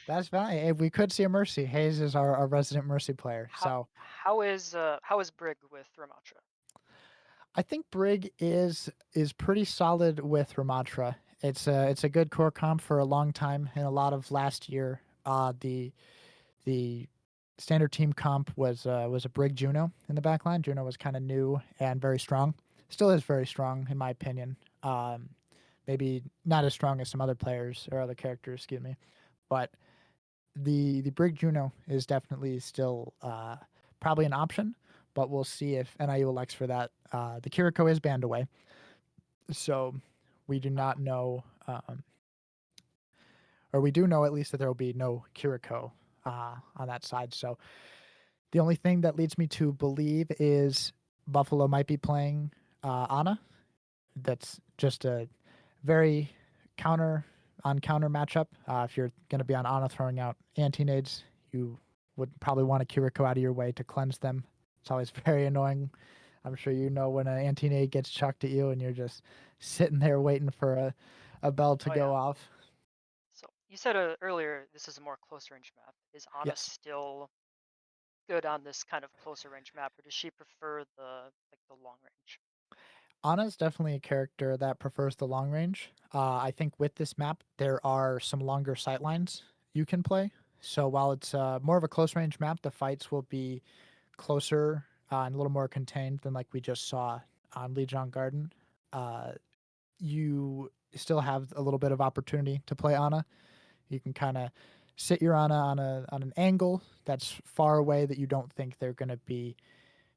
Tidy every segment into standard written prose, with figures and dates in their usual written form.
That's fine. If we could see a Mercy, Hayes is our resident Mercy player. How So how is Brig with Ramatra? I think Brig is pretty solid with Ramatra. It's a good core comp for a long time. And a lot of last year, the standard team comp was a Brig Juno in the backline. Juno was kind of new and very strong. Still is very strong in my opinion. Maybe not as strong as some other players or other characters, excuse me. But the Brig Juno is definitely still probably an option, but we'll see if NIU elects for that. The Kiriko is banned away, so we do not know, or we do know at least that there will be no Kiriko on that side. So the only thing that leads me to believe is Buffalo might be playing Ana. That's just a very counter on counter matchup. If you're going to be on Ana throwing out anti-nades, you would probably want a Kiriko out of your way to cleanse them. It's always very annoying. I'm sure you know when an anti-nade gets chucked at you and you're just sitting there waiting for a bell to Oh go yeah. off. So you said earlier this is a more close range map. Is Ana Yes. still good on this kind of closer range map, or does she prefer the long range? Ana's definitely a character that prefers the long range. I think with this map, there are some longer sight lines you can play. So while it's more of a close range map, the fights will be closer and a little more contained than like we just saw on Legion Garden. Uh, you still have a little bit of opportunity to play Ana. You can kind of sit your Ana on an angle that's far away that you don't think they're going to be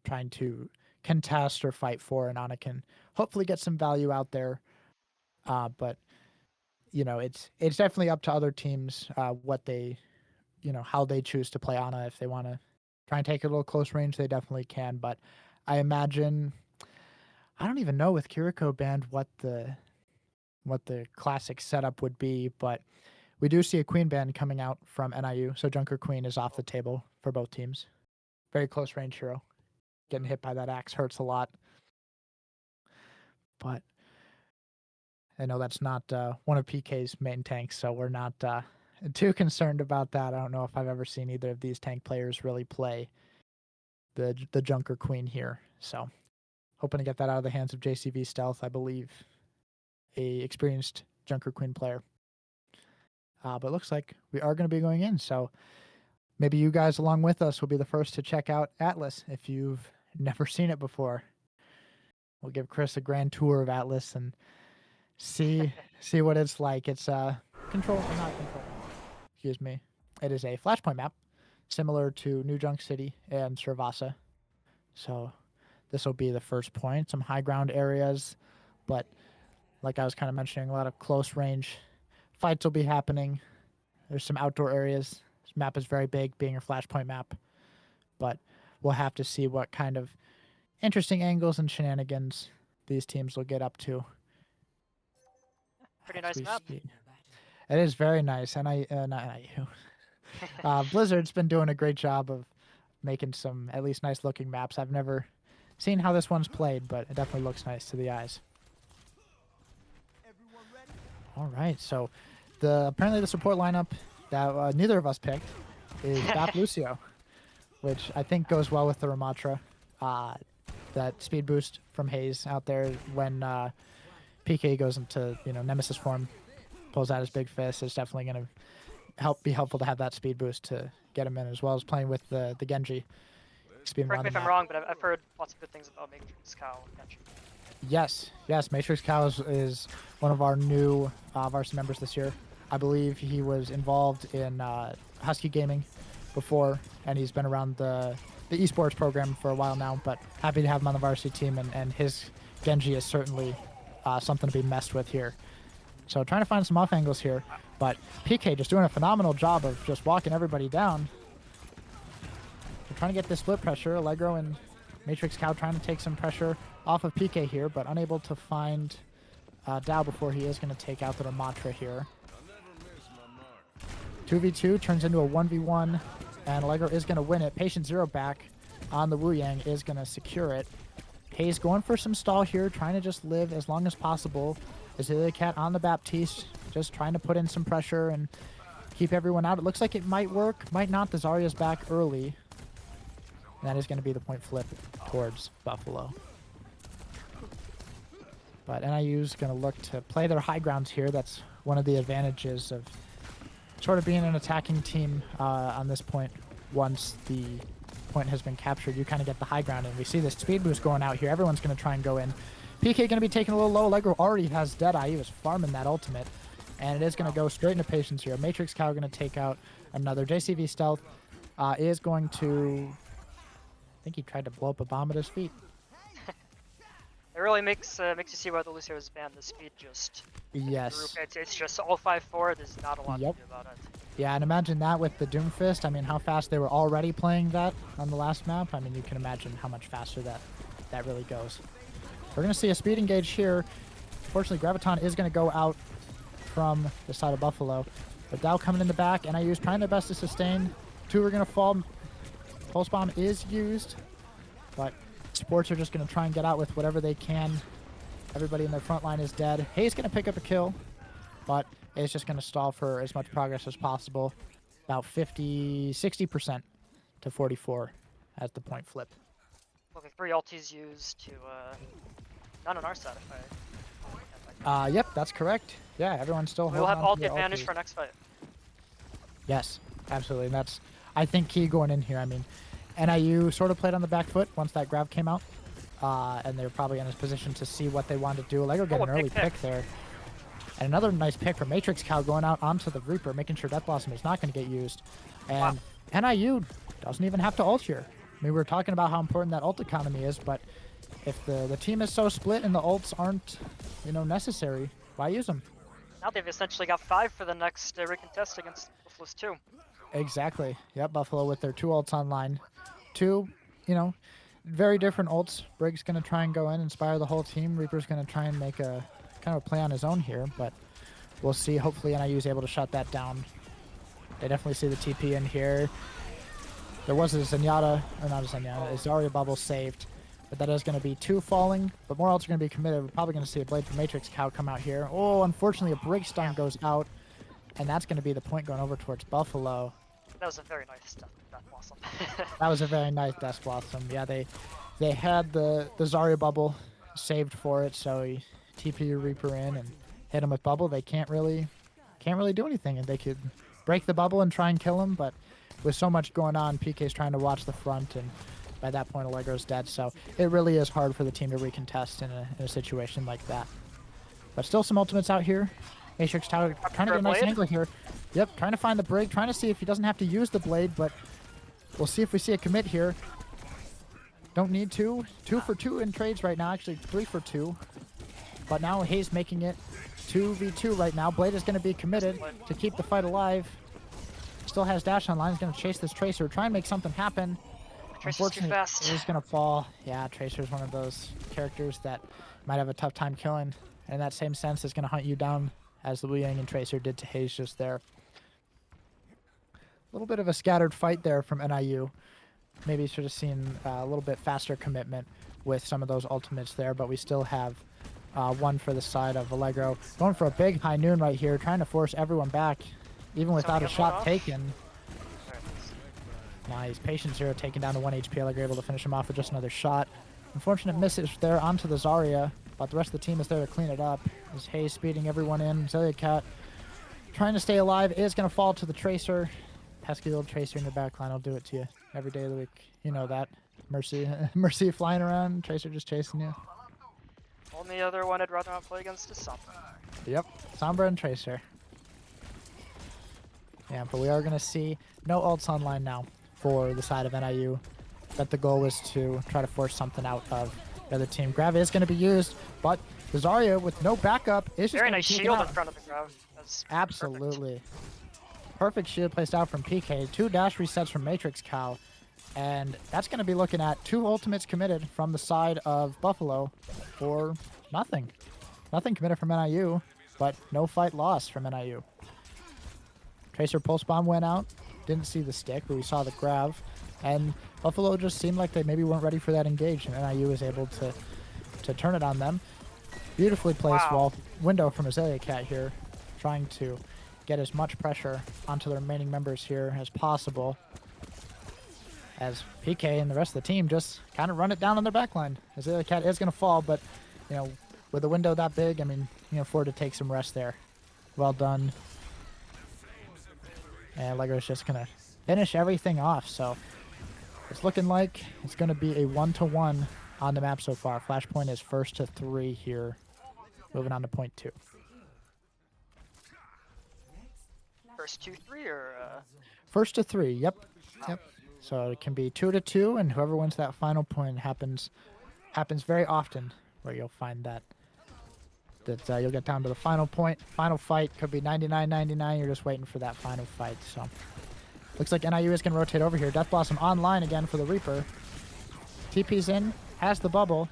trying to contest or fight for, and Ana can hopefully get some value out there. But it's definitely up to other teams what they how they choose to play Ana. If they want to try and take it a little close range, they definitely can. But I imagine I don't even know with Kiriko band what the classic setup would be, but we do see a Queen band coming out from NIU, so Junker Queen is off the table for both teams. Very close range hero. Getting hit by that axe hurts a lot, but I know that's not one of PK's main tanks, so we're not too concerned about that. I don't know if I've ever seen either of these tank players really play the Junker Queen here, so hoping to get that out of the hands of JCV Stealth, I believe, a experienced Junker Queen player. But it looks like we are going to be going in, so maybe you guys along with us will be the first to check out Atlas if you've never seen it before. We'll give Chris a grand tour of Atlas and see what it's like. It's control, not control. Excuse me. It is a flashpoint map, similar to New Junk City and Cervasa. So this will be the first point. Some high ground areas, but like I was kind of mentioning, a lot of close range fights will be happening. There's some outdoor areas. This map is very big, being a flashpoint map, but we'll have to see what kind of interesting angles and shenanigans these teams will get up to Pretty as nice we map. speak. It is very nice, and not NIU. Blizzard's been doing a great job of making some at least nice looking maps. I've never seen how this one's played, but it definitely looks nice to the eyes. All right, so apparently the support lineup that neither of us picked is Bap Lucio, which I think goes well with the Ramatra. That speed boost from Hayes out there when PK goes into Nemesis form, pulls out his big fist. It's definitely going to be helpful to have that speed boost to get him in, as well as playing with the Genji speeding Correct around me the if I'm map. wrong, but I've heard lots of good things about Matrix Cow Genji. Yes, Matrix Cow is one of our new varsity members this year. I believe he was involved in Husky Gaming before, and he's been around the esports program for a while now. But happy to have him on the varsity team, and his Genji is certainly something to be messed with here. So trying to find some off angles here, but PK just doing a phenomenal job of just walking everybody down. They're trying to get this split pressure. Allegro and Matrix Cow trying to take some pressure off of PK here, but unable to find Dow before he is going to take out the Ramatra here. 2v2 turns into a 1v1, and Allegro is going to win it. Patient Zero back on the Wu Yang is going to secure it. Hayes going for some stall here, trying to just live as long as possible. Azalea Cat on the Baptiste, just trying to put in some pressure and keep everyone out. It looks like it might work, might not. The Zarya's back early. And that is going to be the point flip towards Buffalo. But NIU's going to look to play their high grounds here. That's one of the advantages of sort of being an attacking team on this point. Once the point has been captured, you kind of get the high ground, and we see the speed boost going out here. Everyone's going to try and go in. PK going to be taking a little low. Allegro already has Deadeye. He was farming that ultimate, and it is going to go straight into Patience here. Matrix Cow going to take out another. JCV Stealth is going to... I think he tried to blow up a bomb at his feet. It really makes you see why the Lucio's banned. The speed just... Yes. It's just all 5-4. There's not a lot to do about it. Yeah, and imagine that with the Doomfist. I mean, how fast they were already playing that on the last map. I mean, you can imagine how much faster that really goes. We're going to see a speed engage here. Fortunately, Graviton is going to go out from the side of Buffalo. But Dow coming in the back, and NIU is trying their best to sustain. Two are going to fall. Pulse Bomb is used, but Sports are just going to try and get out with whatever they can. Everybody in their front line is dead. Hayes going to pick up a kill, but it's just going to stall for as much progress as possible. About 60% to 44 as the point flip. Okay, 3 ultis used to, not on our side if I... Yep, that's correct. Yeah, everyone's still holding on to We'll have ult their advantage ulti. for next fight. Yes, absolutely. And that's, I think, key going in here. I mean, NIU sort of played on the back foot once that grab came out. And they were probably in a position to see what they wanted to do. Allegro getting an early pick there. And another nice pick from Matrix Cow going out onto the Reaper, making sure Death Blossom is not going to get used. And NIU doesn't even have to ult here. I mean, we were talking about how important that ult economy is, but if the team is so split and the ults aren't, necessary, why use them? Now they've essentially got 5 for the next recontest against Buffalo's 2. Exactly. Yep, Buffalo with their 2 ults online. 2, very different ults. Brig's going to try and go in, inspire the whole team. Reaper's going to try and make a kind of a play on his own here, but we'll see. Hopefully NIU is able to shut that down. They definitely see the TP in here. There was a Zenyatta, or not a Zenyatta, a Zarya bubble saved, but that is going to be 2 falling, but more ults are going to be committed. We're probably going to see a Blade from Matrix Cow come out here. Oh, unfortunately a Brig stun goes out, and that's going to be the point going over towards Buffalo. That was a very nice Death Blossom. That was a very nice Death Blossom. Yeah, they had the Zarya bubble saved for it, so he TP your Reaper in and hit him with bubble. They can't really do anything, and they could break the bubble and try and kill him, but with so much going on, PK's trying to watch the front, and by that point Allegro's dead, so it really is hard for the team to recontest in a situation like that. But still some ultimates out here. Matrix Tower trying to get a nice angle here. Yep, trying to find the Brig, trying to see if he doesn't have to use the Blade, but we'll see if we see a commit here. Don't need to. 2 for 2 in trades right now, actually 3 for 2. But now Hayes making it 2v2 right now. Blade is going to be committed to keep the fight alive. Still has Dash online. He's going to chase this Tracer, try and make something happen. Unfortunately, he's going to fall. Yeah, Tracer's one of those characters that might have a tough time killing. And in that same sense, is going to hunt you down as the Wu Yang and Tracer did to Hayes just there. A little bit of a scattered fight there from NIU. Maybe should have seen a little bit faster commitment with some of those ultimates there, but we still have one for the side of Allegro. Going for a big high noon right here, trying to force everyone back, even without a shot taken. Nice. Patience Zero taken down to 1 HP. Allegro able to finish him off with just another shot. Unfortunate misses there onto the Zarya, but the rest of the team is there to clean it up. As Hayes speeding everyone in. Zelia Cat trying to stay alive, is going to fall to the Tracer. Pesky little Tracer in your backline will do it to you every day of the week. You know that. Mercy flying around, Tracer just chasing you. Only other one I'd rather not play against is Sombra. Yep, Sombra and Tracer. Yeah, but we are going to see no ults online now for the side of NIU. But the goal was to try to force something out of the other team. Grav is going to be used, but the Zarya with no backup is just very nice shield in front of the Grav. Absolutely. Perfect shield placed out from PK. 2 dash resets from Matrix Cow. And that's going to be looking at 2 ultimates committed from the side of Buffalo for nothing. Nothing committed from NIU, but no fight lost from NIU. Tracer Pulse Bomb went out. Didn't see the stick, but we saw the Grav. And Buffalo just seemed like they maybe weren't ready for that engage, and NIU was able to turn it on them. Beautifully placed wall window from Azalea Cat here, trying to get as much pressure onto the remaining members here as possible. As PK and the rest of the team just kind of run it down on their backline. As the other cat is going to fall, but, you know, with a window that big, I mean, you can afford to take some rest there. Well done. And Allegro's just going to finish everything off. So it's looking like it's going to be a 1-to-1 on the map so far. Flashpoint is first to 3 here. Moving on to point 2. First 2-3 or First to 3, yep. Yep. So it can be 2-to-2, and whoever wins that final point happens very often, where you'll find that you'll get down to the final point, final fight. Could be 99-99. You're just waiting for that final fight. So looks like NIU is going to rotate over here. Death Blossom online again for the Reaper. TP's in, has the bubble,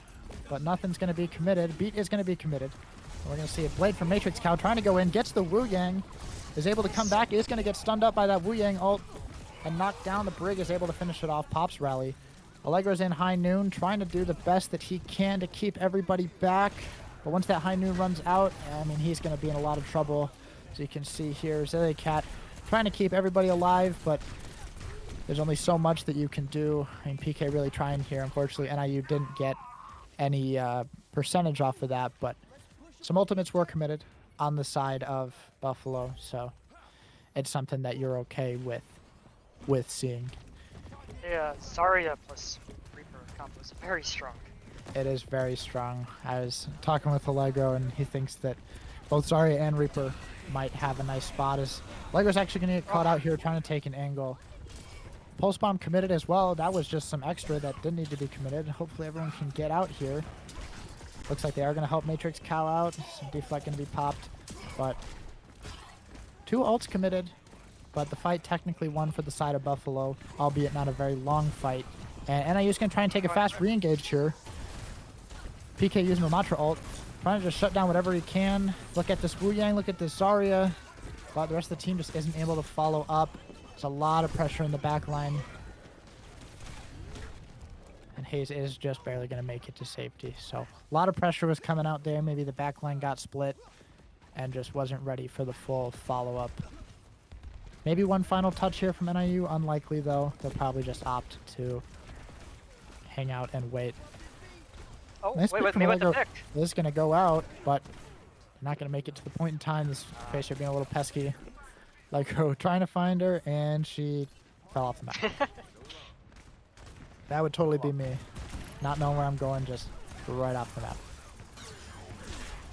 but nothing's going to be committed. Beat is going to be committed. And we're going to see a blade from Matrix Cow trying to go in, gets the Wu Yang, is able to come back, is going to get stunned up by that Wu Yang ult and knocked down. The Brig is able to finish it off. Pops rally. Allegro's in High Noon, trying to do the best that he can to keep everybody back. But once that High Noon runs out, I mean, he's going to be in a lot of trouble. As you can see here, Zillia Cat trying to keep everybody alive, but there's only so much that you can do. I mean, PK really trying here. Unfortunately, NIU didn't get any percentage off of that, but some ultimates were committed on the side of Buffalo, so it's something that you're okay with seeing. yeah, Zarya plus Reaper combo is very strong. It is very strong. I was talking with Allegro, and he thinks that both Zarya and Reaper might have a nice spot. As Allegro's actually going to get caught out here trying to take an angle. Pulse Bomb committed as well. That was just some extra that didn't need to be committed. Hopefully everyone can get out here. Looks like they are going to help Matrix Cow out. Some deflect going to be popped. But 2 ults committed. But the fight technically won for the side of Buffalo, albeit not a very long fight. And NIU's going to try and take a fast re-engage here. PK using Ramatra ult. Trying to just shut down whatever he can. Look at this Wu Yang, look at this Zarya. But the rest of the team just isn't able to follow up. There's a lot of pressure in the back line. And Hayes is just barely going to make it to safety. So a lot of pressure was coming out there. Maybe the back line got split and just wasn't ready for the full follow-up. Maybe one final touch here from NIU. Unlikely, though. They'll probably just opt to hang out and wait. Oh, Nice wait, pick from they went to Allegro. pick. This is going to go out, but not going to make it to the point in time. This Tracer being a little pesky. Allegro trying to find her, and she fell off the map. That would totally be me. Not knowing where I'm going, just right off the map.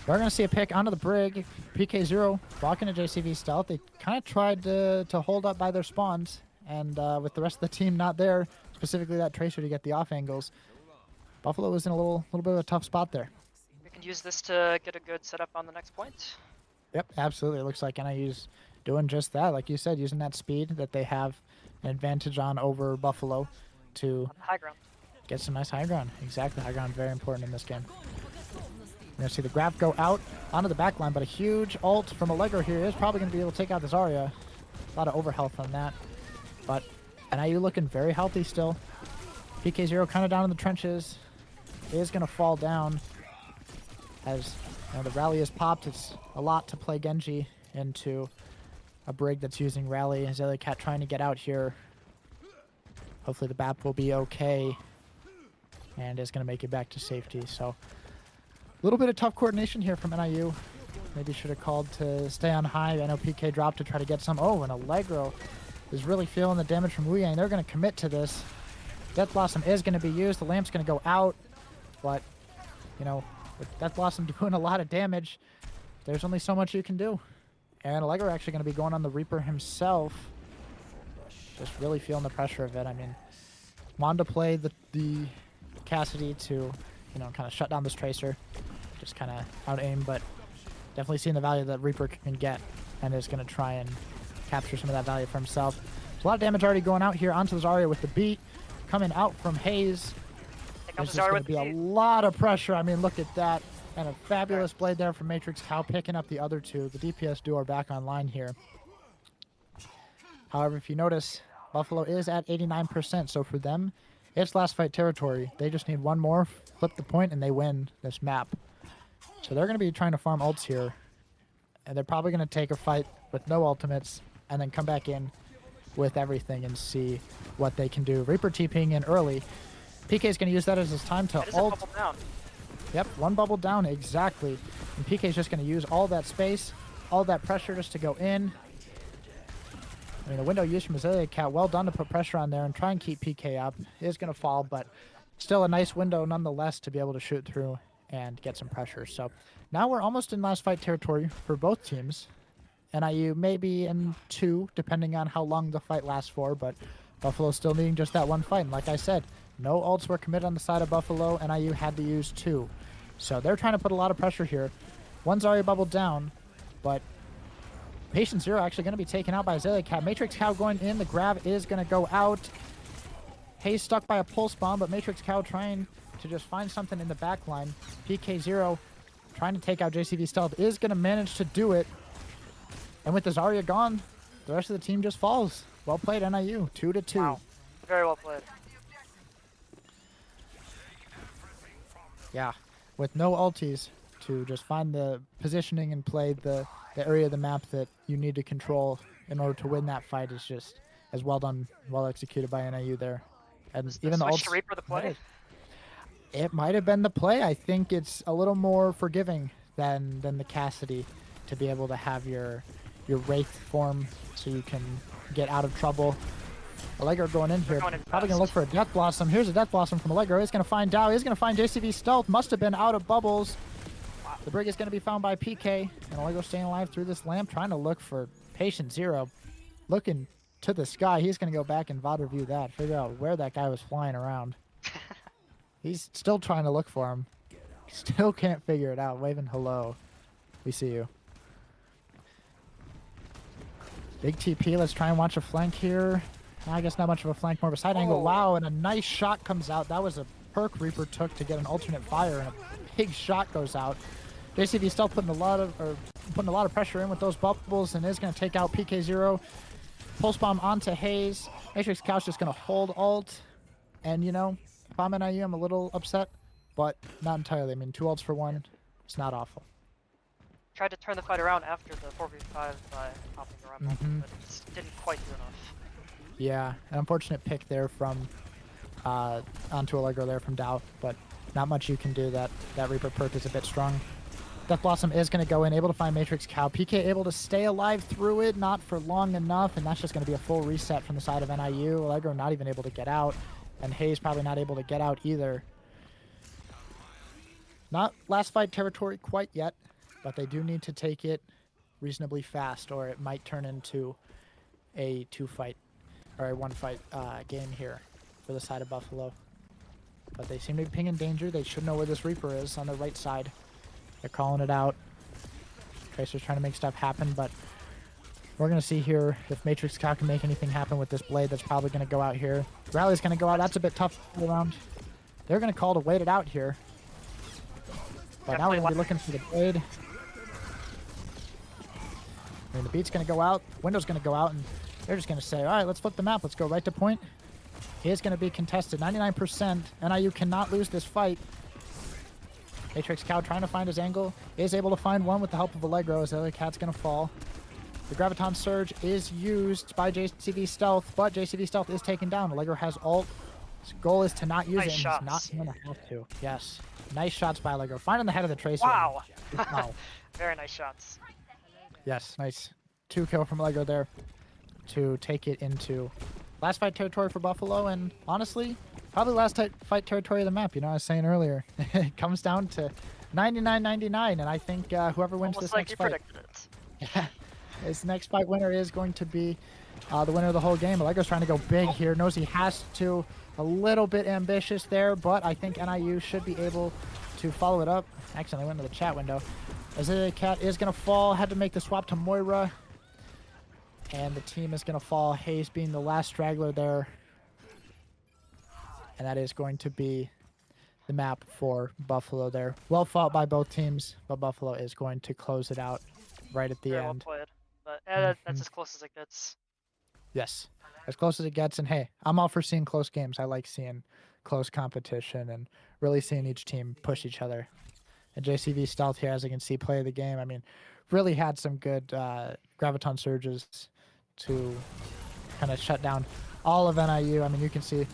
We're going to see a pick onto the Brig. PK0 blocking a JCV stealth. They kind of tried to hold up by their spawns, and with the rest of the team not there, specifically that Tracer to get the off angles, Buffalo was in a little bit of a tough spot there. We can use this to get a good setup on the next point. Yep, absolutely. It looks like NIU's doing just that. Like you said, using that speed that they have an advantage on over Buffalo to High ground. get some nice high ground. Exactly, high ground very important in this game. We're going to see the grab go out onto the back line, but a huge ult from Allegro here is probably going to be able to take out the Zarya. A lot of overhealth on that. But NIU looking very healthy still. PK0 kind of down in the trenches. Is going to fall down as the rally is popped. It's a lot to play Genji into a Brig that's using rally. Zillia Cat trying to get out here. Hopefully the BAP will be okay and is going to make it back to safety. So a little bit of tough coordination here from NIU. Maybe should have called to stay on high. I know PK dropped to try to get some. Oh, and Allegro is really feeling the damage from Wu Yang. They're going to commit to this. Death Blossom is going to be used. The lamp's going to go out. But, you know, with Death Blossom doing a lot of damage, there's only so much you can do. And Allegro actually going to be going on the Reaper himself. Just really feeling the pressure of it. I mean, wanted to play the Cassidy to, you know, kind of shut down this Tracer. Just kind of out-aim, but definitely seeing the value that Reaper can get. And is going to try and capture some of that value for himself. There's a lot of damage already going out here onto the Zarya with the beat. Coming out from Hayes. There's just going to be a lot of pressure. I mean, look at that. And a fabulous blade there from Matrix Cow picking up the other two. The DPS duo are back online here. However, if you notice, Buffalo is at 89%. So for them, it's last fight territory. They just need one more, flip the point, and they win this map. So they're going to be trying to farm ults here. and they're probably going to take a fight with no ultimates and then come back in with everything and see what they can do. Reaper TPing in early. PK is going to use that as his time to That is a ult. bubble down. Yep, one bubble down, exactly. And PK is just going to use all that space, all that pressure just to go in. I mean, the window used from Azalea Cat, well done to put pressure on there and try and keep PK up. It is going to fall, but still a nice window nonetheless to be able to shoot through and get some pressure. So now we're almost in last fight territory for both teams. NIU maybe in 2, depending on how long the fight lasts for, but Buffalo still needing just that one fight. And like I said, no ults were committed on the side of Buffalo. NIU had to use 2. So they're trying to put a lot of pressure here. One's already bubbled down, but Patient Zero actually going to be taken out by Azalea Cat. Matrix Cow going in. The grab is going to go out. Hayes stuck by a pulse bomb, but Matrix Cow trying to just find something in the back line. PK Zero trying to take out JCV Stealth is going to manage to do it. And with the Zarya gone, the rest of the team just falls. Well played, NIU. 2-2. Wow. Very well played. Yeah, with no ultis to just find the positioning and play the area of the map that you need to control in order to win that fight is just as well done, well executed by NIU there. And Was even the switch ults, to Reaper the play? it might have been the play. I think it's a little more forgiving than the Cassidy to be able to have your Wraith form so you can get out of trouble. Allegro going in here. Probably going to look for a Death Blossom. Here's a Death Blossom from Allegro. He's going to find Dow. He's going to find JCV Stealth. Must have been out of bubbles. The Brig is going to be found by PK. And Allegro staying alive through this lamp, trying to look for Patient Zero. Looking to the sky. He's going to go back and VOD review that. Figure out where that guy was flying around. He's still trying to look for him. Still can't figure it out. Waving hello. We see you. Big TP. Let's try and watch a flank here. I guess not much of a flank, more of a side angle. Wow, and a nice shot comes out. That was a perk Reaper took to get an alternate fire, and a big shot goes out. JCV still putting a lot of pressure in with those bubbles, and is going to take out PK0. Pulse bomb onto Hayes. Matrix Couch just going to hold ult, and you know, if I'm NIU, I'm a little upset, but not entirely. I mean, 2 ults for 1. It's not awful. Tried to turn the fight around after the 4v5 by hopping around, but it just didn't quite do enough. Yeah, an unfortunate pick there from onto Allegro there from Dow, but not much you can do. That Reaper perk is a bit strong. Death Blossom is going to go in, able to find Matrix Cow. PK able to stay alive through it, not for long enough, and that's just going to be a full reset from the side of NIU. Allegro not even able to get out, and Hayes probably not able to get out either. Not last fight territory quite yet, but they do need to take it reasonably fast, or it might turn into a 2-fight or a 1-fight game here for the side of Buffalo. But they seem to be pinging danger. They should know where this Reaper is on the right side. They're calling it out. Tracer's trying to make stuff happen, but we're going to see here if Matrix Cow can make anything happen with this blade. That's probably going to go out here. Rally's going to go out. That's a bit tough around. They're going to call to wait it out here. But now we're going to be looking for the blade. I mean, the beat's going to go out. Window's going to go out, and they're just going to say, all right, let's flip the map. Let's go right to point. He is going to be contested. 99%. NIU cannot lose this fight. Matrix Cow trying to find his angle. Is able to find one with the help of Allegro as the other cat's going to fall. The Graviton Surge is used by JCV Stealth, but JCV Stealth is taken down. Allegro has ult. His goal is to not use it, and he's not going to have to. Yes. Nice shots by Allegro. Finding the head of the Tracer. Wow. Wow. Very nice shots. Yes, nice 2 kill from Allegro there to take it into last fight territory for Buffalo, and honestly, probably last fight territory of the map. You know, I was saying earlier, it comes down to 99-99, and I think whoever wins this next fight, this next fight winner is going to be the winner of the whole game. Allegro's trying to go big here, knows he has to. A little bit ambitious there, but I think NIU should be able to follow it up. Accidentally went to the chat window. Azalea Cat is going to fall, had to make the swap to Moira. And the team is going to fall, Hayes being the last straggler there. And that is going to be the map for Buffalo there. Well fought by both teams, but Buffalo is going to close it out right at the end. Well played, but that's as close as it gets. Yes, as close as it gets. And hey, I'm all for seeing close games. I like seeing close competition and really seeing each team push each other. And JCV Stealth here, as you can see, play the game. I mean, really had some good graviton surges to kind of shut down all of NIU. I mean, you can see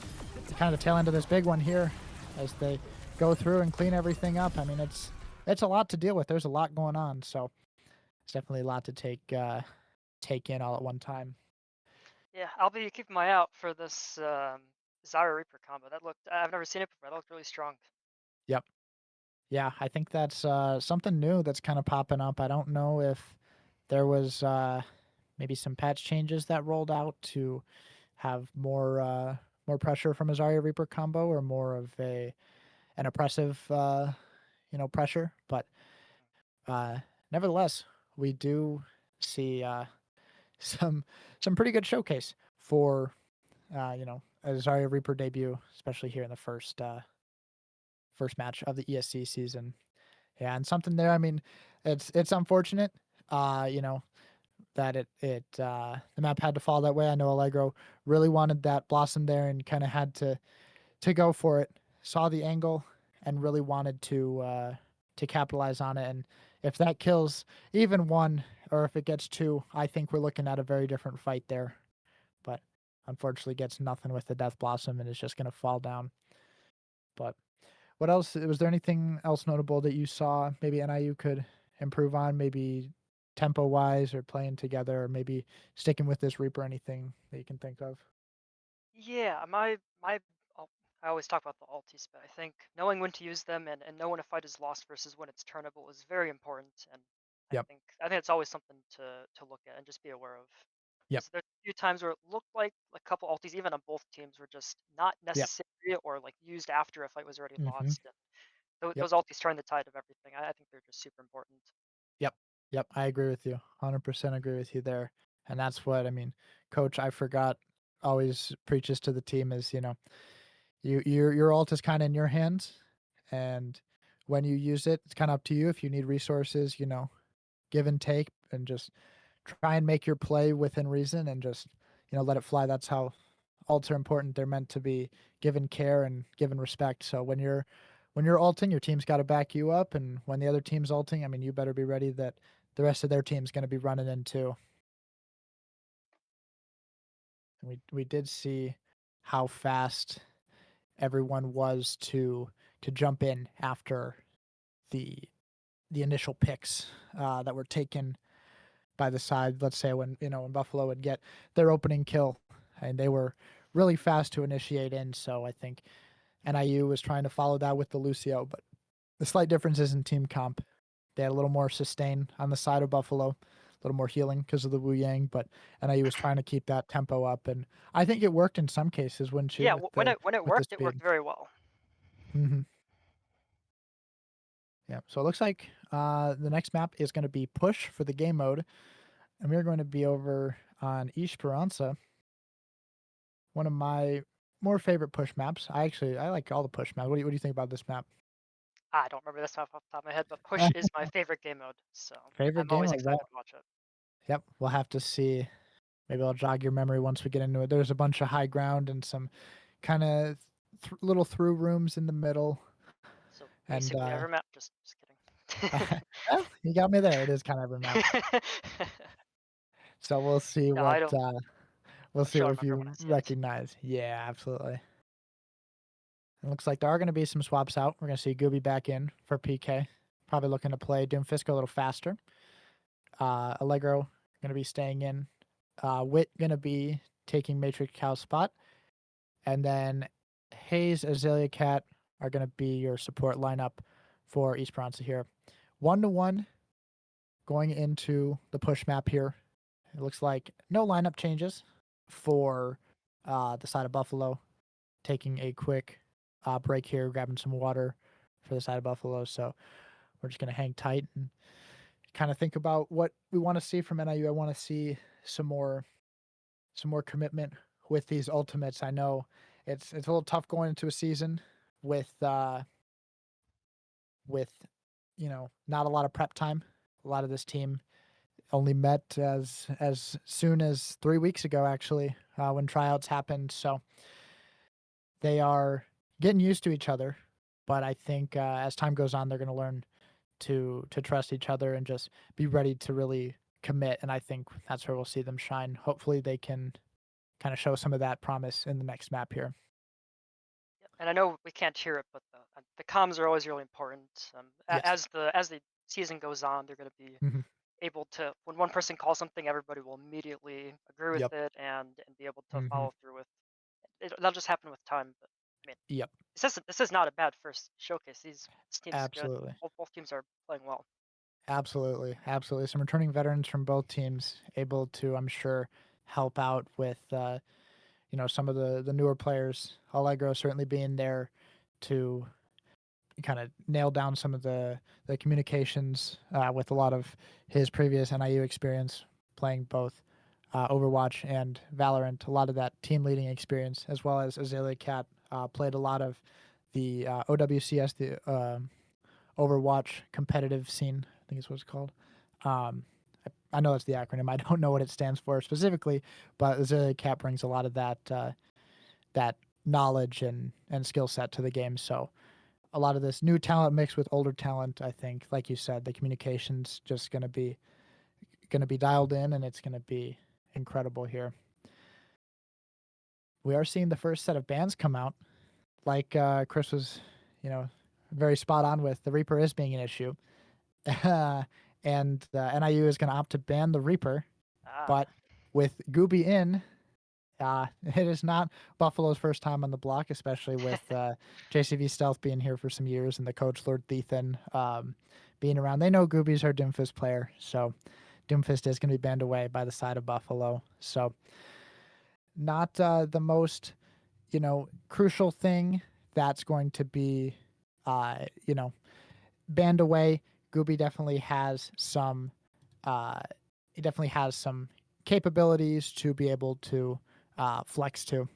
the kind of tail end of this big one here as they go through and clean everything up. I mean, it's a lot to deal with. There's a lot going on, so it's definitely a lot to take in all at one time. Yeah, I'll be keeping my eye out for this Zyra Reaper combo. That looked I've never seen it before. That looked really strong. Yep. Yeah, I think that's something new that's kind of popping up. I don't know if there was maybe some patch changes that rolled out to have more pressure from a Zarya Reaper combo or more of an oppressive pressure. But uh, nevertheless, we do see some some pretty good showcase for a Zarya Reaper debut, especially here in the first match of the ESC season. Yeah, and something there. I mean, it's unfortunate, you know, that the map had to fall that way. I know Allegro really wanted that blossom there and kind of had to go for it. Saw the angle and really wanted to capitalize on it. And if that kills even one, or if it gets two, I think we're looking at a very different fight there. But unfortunately, gets nothing with the Death Blossom and is just going to fall down. But what else? Was there anything else notable that you saw? Maybe NIU could improve on, maybe tempo wise, or playing together, or maybe sticking with this Reaper. Anything that you can think of? Yeah, I always talk about the alties, but I think knowing when to use them and know when a fight is lost versus when it's turnable is very important. And Yep. I think it's always something to look at and just be aware of. Yep. Because there's a few times where it looked like a couple alties, even on both teams, were just not Yep. necessary or like used after a fight was already Hmm. lost. And Yep. those alties turn the tide of everything. I think they're just super important. Yep. Yep. I agree with you. 100% agree with you there. And that's what I mean. Coach, I forgot, always preaches to the team is your ult is kind of in your hands, and when you use it, it's kind of up to you. If you need resources, give and take, and just try and make your play within reason, and just let it fly. That's how ults are important. They're meant to be given care and given respect. So when you're ulting, your team's got to back you up, and when the other team's ulting, I mean, you better be ready that the rest of their team's going to be running in too. And we did see how fast everyone was to jump in after the the initial picks that were taken by the side. Let's say when Buffalo would get their opening kill, and they were really fast to initiate in. So I think NIU was trying to follow that with the Lucio, but the slight difference is in team comp. They had a little more sustain on the side of Buffalo, a little more healing because of the Wu Yang, but NIU was trying to keep that tempo up, and I think it worked in some cases, wouldn't you, Yeah, with when it the worked, it worked speed. very well. Hmm. Yeah. So it looks like the next map is going to be push for the game mode, and we're going to be over on Esperanza, one of my more favorite push maps. I like all the push maps. What do you think about this map? I don't remember this off the top of my head, but push is my favorite game mode, so Favorite I'm game always mode? excited Well, to watch it. yep. We'll have to see. Maybe I'll jog your memory once we get into it. There's a bunch of high ground and some kind of little through rooms in the middle, So and basically every map. Just kidding. well, you got me there. It is kind of every map. So we'll see No, what we'll I'm see sure I'll if remember when I you see it. recognize. Yeah, absolutely. It looks like there are going to be some swaps out. We're going to see Gooby back in for PK. Probably looking to play Doomfist a little faster. Allegro going to be staying in. Wit going to be taking Matrix Cow's spot. And then Hayes, Azalea Cat are going to be your support lineup for Esperanza here. 1-1 going into the push map here. It looks like no lineup changes for the side of Buffalo. Taking a quick break here, grabbing some water for the side of Buffalo. So we're just going to hang tight and kind of think about what we want to see from NIU. I want to see some more commitment with these ultimates. I know it's a little tough going into a season with with not a lot of prep time. A lot of this team only met as soon as 3 weeks ago, actually, when tryouts happened. So they are getting used to each other. But I think as time goes on, they're going to learn to trust each other and just be ready to really commit. And I think that's where we'll see them shine. Hopefully, they can kind of show some of that promise in the next map here. Yep. And I know we can't hear it, but the comms are always really important. Yes. As the season goes on, they're going to be Hmm. able to, when one person calls something, everybody will immediately agree with Yep. it and be able to Hmm. follow through with it. That'll just happen with time. But I mean, Yep. this is not a bad first showcase. This team's good. Absolutely. Both teams are playing well. Absolutely. Absolutely. Some returning veterans from both teams able to, I'm sure, help out with some of the newer players. Allegro certainly being there to kind of nail down some of the communications with a lot of his previous NIU experience playing both Overwatch and Valorant. A lot of that team leading experience, as well as Azalea Cat played a lot of the OWCS, the Overwatch competitive scene. I think is what it's called. Um, I know that's the acronym. I don't know what it stands for specifically, but Azalea Cat brings a lot of that knowledge and skill set to the game. So a lot of this new talent mixed with older talent, I think, like you said, the communication's just gonna be dialed in, and it's gonna be incredible here. We are seeing the first set of bans come out, like Chris was, you know, very spot on with. The Reaper is being an issue, and NIU is going to opt to ban the Reaper, Ah, but with Gooby in, it is not Buffalo's first time on the block, especially with JCV Stealth being here for some years and the coach Lord Thethan being around. They know Gooby's our Doomfist player, so Doomfist is going to be banned away by the side of Buffalo. So not the most crucial thing that's going to be uh, you know banned away. Gooby definitely has some uh, he definitely has some capabilities to be able to flex to.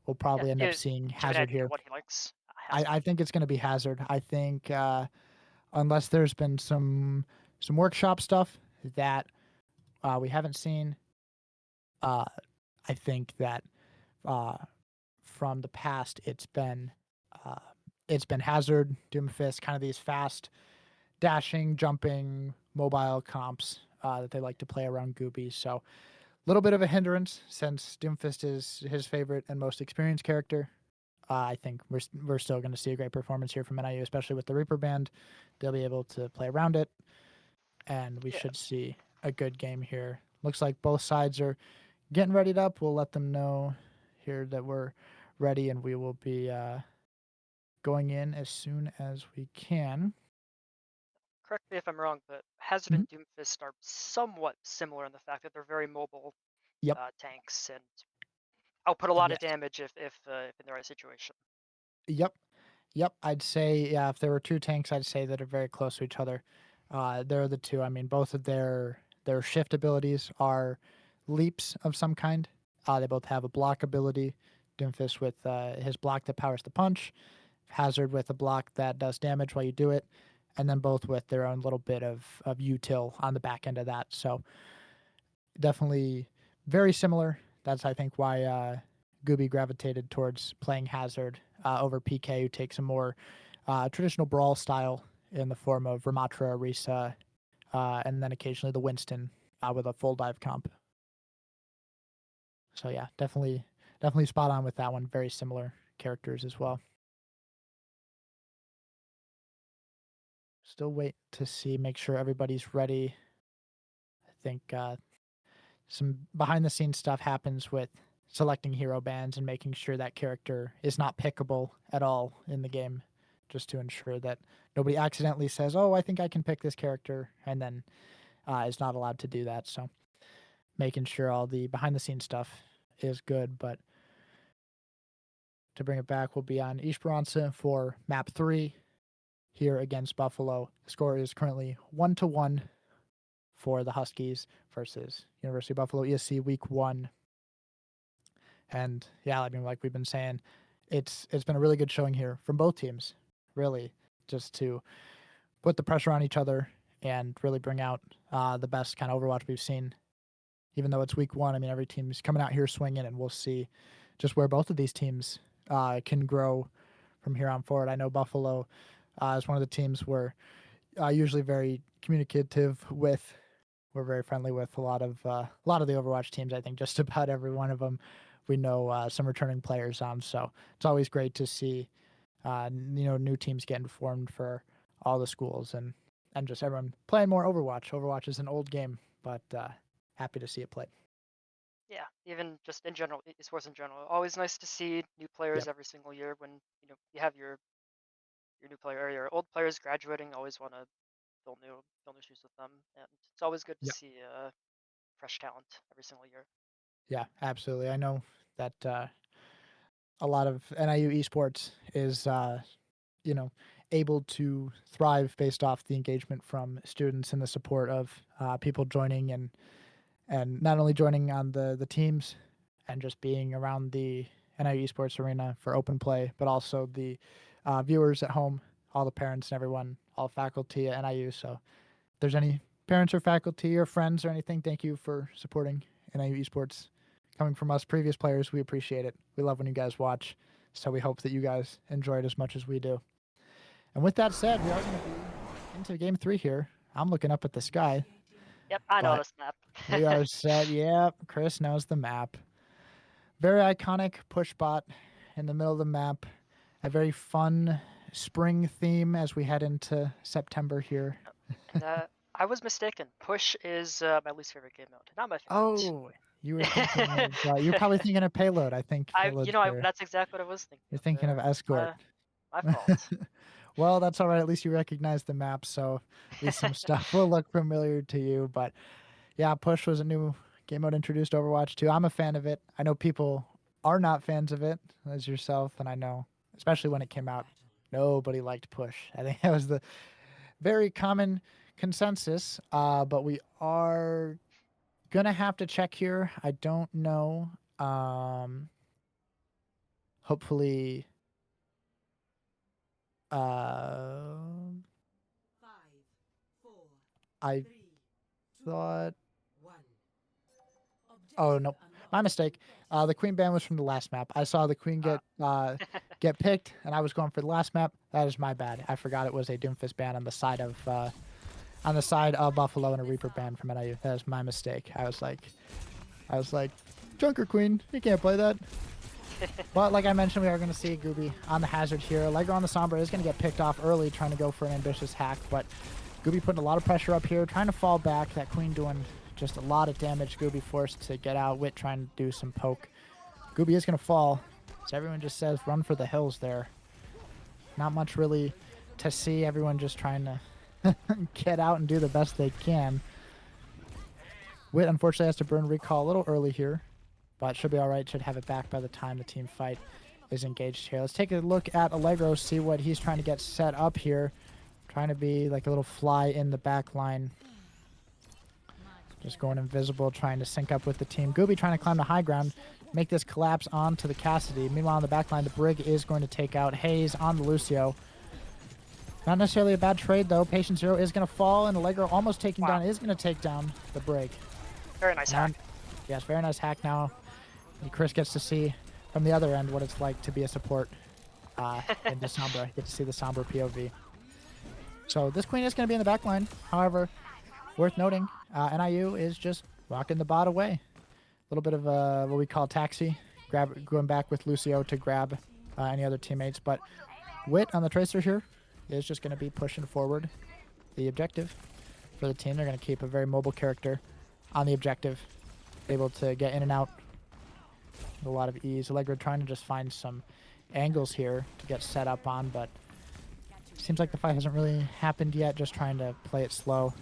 We'll yeah. probably end Do up you seeing have an Hazard idea here. what he likes? I Hazard. think it's going to be Hazard. I think unless there's been some workshop stuff that we haven't seen, uh, I think that uh, from the past uh, it's been Hazard, Doomfist, kind of these fast dashing, jumping, mobile comps that they like to play around Gooby. So a little bit of a hindrance since Doomfist is his favorite and most experienced character. I think we're still going to see a great performance here from NIU, especially with the Reaper band. They'll be able to play around it, and we Yeah. should see a good game here. Looks like both sides are getting readied up. We'll let them know here that we're ready, and we will be going in as soon as we can. Correct me if I'm wrong, but Hazard Mhm. and Doomfist are somewhat similar in the fact that they're very mobile Yep. tanks and output a lot of Yes. damage if in the right situation. Yep. Yep. I'd say, yeah, if there were two tanks, I'd say that are very close to each other. They're the two. I mean, both of their shift abilities are leaps of some kind. They both have a block ability. Doomfist with his block that powers the punch, Hazard with a block that does damage while you do it, and then both with their own little bit of util on the back end of that. So definitely very similar. That's I think why Gooby gravitated towards playing Hazard over PK, who takes a more traditional brawl style in the form of Ramatra, Risa, and then occasionally the Winston with a full dive comp. So yeah, definitely spot on with that one. Very similar characters as well. Still wait to see, make sure everybody's ready. I think some behind the scenes stuff happens with selecting hero bands and making sure that character is not pickable at all in the game, just to ensure that nobody accidentally says, "Oh, I think I can pick this character," and then is not allowed to do that. So making sure all the behind the scenes stuff is good. But to bring it back, we'll be on Esperanza for map 3 here against Buffalo. The score is currently 1-1 for the Huskies versus University of Buffalo ESC Week 1. And yeah, I mean, like we've been saying, it's been a really good showing here from both teams, really, just to put the pressure on each other and really bring out the best kind of Overwatch we've seen. Even though it's week 1, I mean, every team's coming out here swinging, and we'll see just where both of these teams can grow from here on forward. I know Buffalo is one of the teams where usually very communicative with. We're very friendly with a lot of the Overwatch teams. I think just about every one of them, we know some returning players on. So it's always great to see new teams getting formed for all the schools and just everyone playing more Overwatch. Overwatch is an old game, but happy to see it played. Yeah, even just in general, esports in general. Always nice to see new players Yep. every single year when you have your new player or your old players graduating. Always want to fill new shoes with them, and it's always good to Yep. see fresh talent every single year. Yeah, absolutely. I know that a lot of NIU esports is you know, able to thrive based off the engagement from students and the support of people joining and not only joining on the teams and just being around the NIU esports arena for open play, but also the viewers at home, all the parents and everyone, all faculty at NIU. So if there's any parents or faculty or friends or anything, thank you for supporting NIU esports. Coming from us previous players, we appreciate it. We love when you guys watch. So we hope that you guys enjoy it as much as we do. And with that said, we are going to be into game 3 here. I'm looking up at the sky, Yep, I know but this map. we are set. Yep, Chris knows the map. Very iconic push bot in the middle of the map. A very fun spring theme as we head into September here. And I was mistaken. Push is my least favorite game mode, not my favorite. Oh, you were thinking of you're probably thinking of payload. I think payload's your That's exactly what I was thinking you're of thinking of there. escort. My fault. Well, that's all right. At least you recognize the map, so at least some stuff will look familiar to you. But yeah, Push was a new game mode introduced to Overwatch 2. I'm a fan of it. I know people are not fans of it, as yourself, and I know, especially when it came out, nobody liked Push. I think that was the very common consensus. But we are gonna have to check here. I don't know. Hopefully, Five, four, I three, thought. one. Oh Objective no, my unlocked. mistake. The queen band was from the last map. I saw the queen Uh, get picked, and I was going for the last map. That is my bad. I forgot it was a Doomfist band on the side of Buffalo and a Reaper band from NIU. That is my mistake. I was like, Junker Queen, you can't play that. But like I mentioned, we are going to see Gooby on the hazard here. Allegro on the Sombra is going to get picked off early, trying to go for an ambitious hack, but Gooby putting a lot of pressure up here, trying to fall back. That Queen doing just a lot of damage. Gooby forced to get out. Wit trying to do some poke. Gooby is going to fall. So everyone just says run for the hills there. Not much really to see. Everyone just trying to get out and do the best they can. Wit unfortunately has to burn recall a little early here, but should be all right. Should have it back by the time the team fight is engaged here. Let's take a look at Allegro, see what he's trying to get set up here. Trying to be like a little fly in the back line. Just going invisible, trying to sync up with the team. Gooby trying to climb the high ground, make this collapse onto the Cassidy. Meanwhile, on the back line, the Brig is going to take out Hayes on the Lucio. Not necessarily a bad trade, though. Patient Zero is going to fall, and Allegro almost taking Wow. down, is going to take down the Brig. Very nice hack. Yes, very nice hack now. And Chris gets to see from the other end what it's like to be a support in the Sombra. Get to see the Sombra POV. So this Queen is going to be in the back line. However, worth noting, NIU is just rocking the bot away. A little bit of what we call taxi, going back with Lucio to grab any other teammates. But Wit on the Tracer here is just going to be pushing forward the objective for the team. They're going to keep a very mobile character on the objective, able to get in and out with a lot of ease. Allegro trying to just find some angles here to get set up on, but seems like the fight hasn't really happened yet, just trying to play it slow.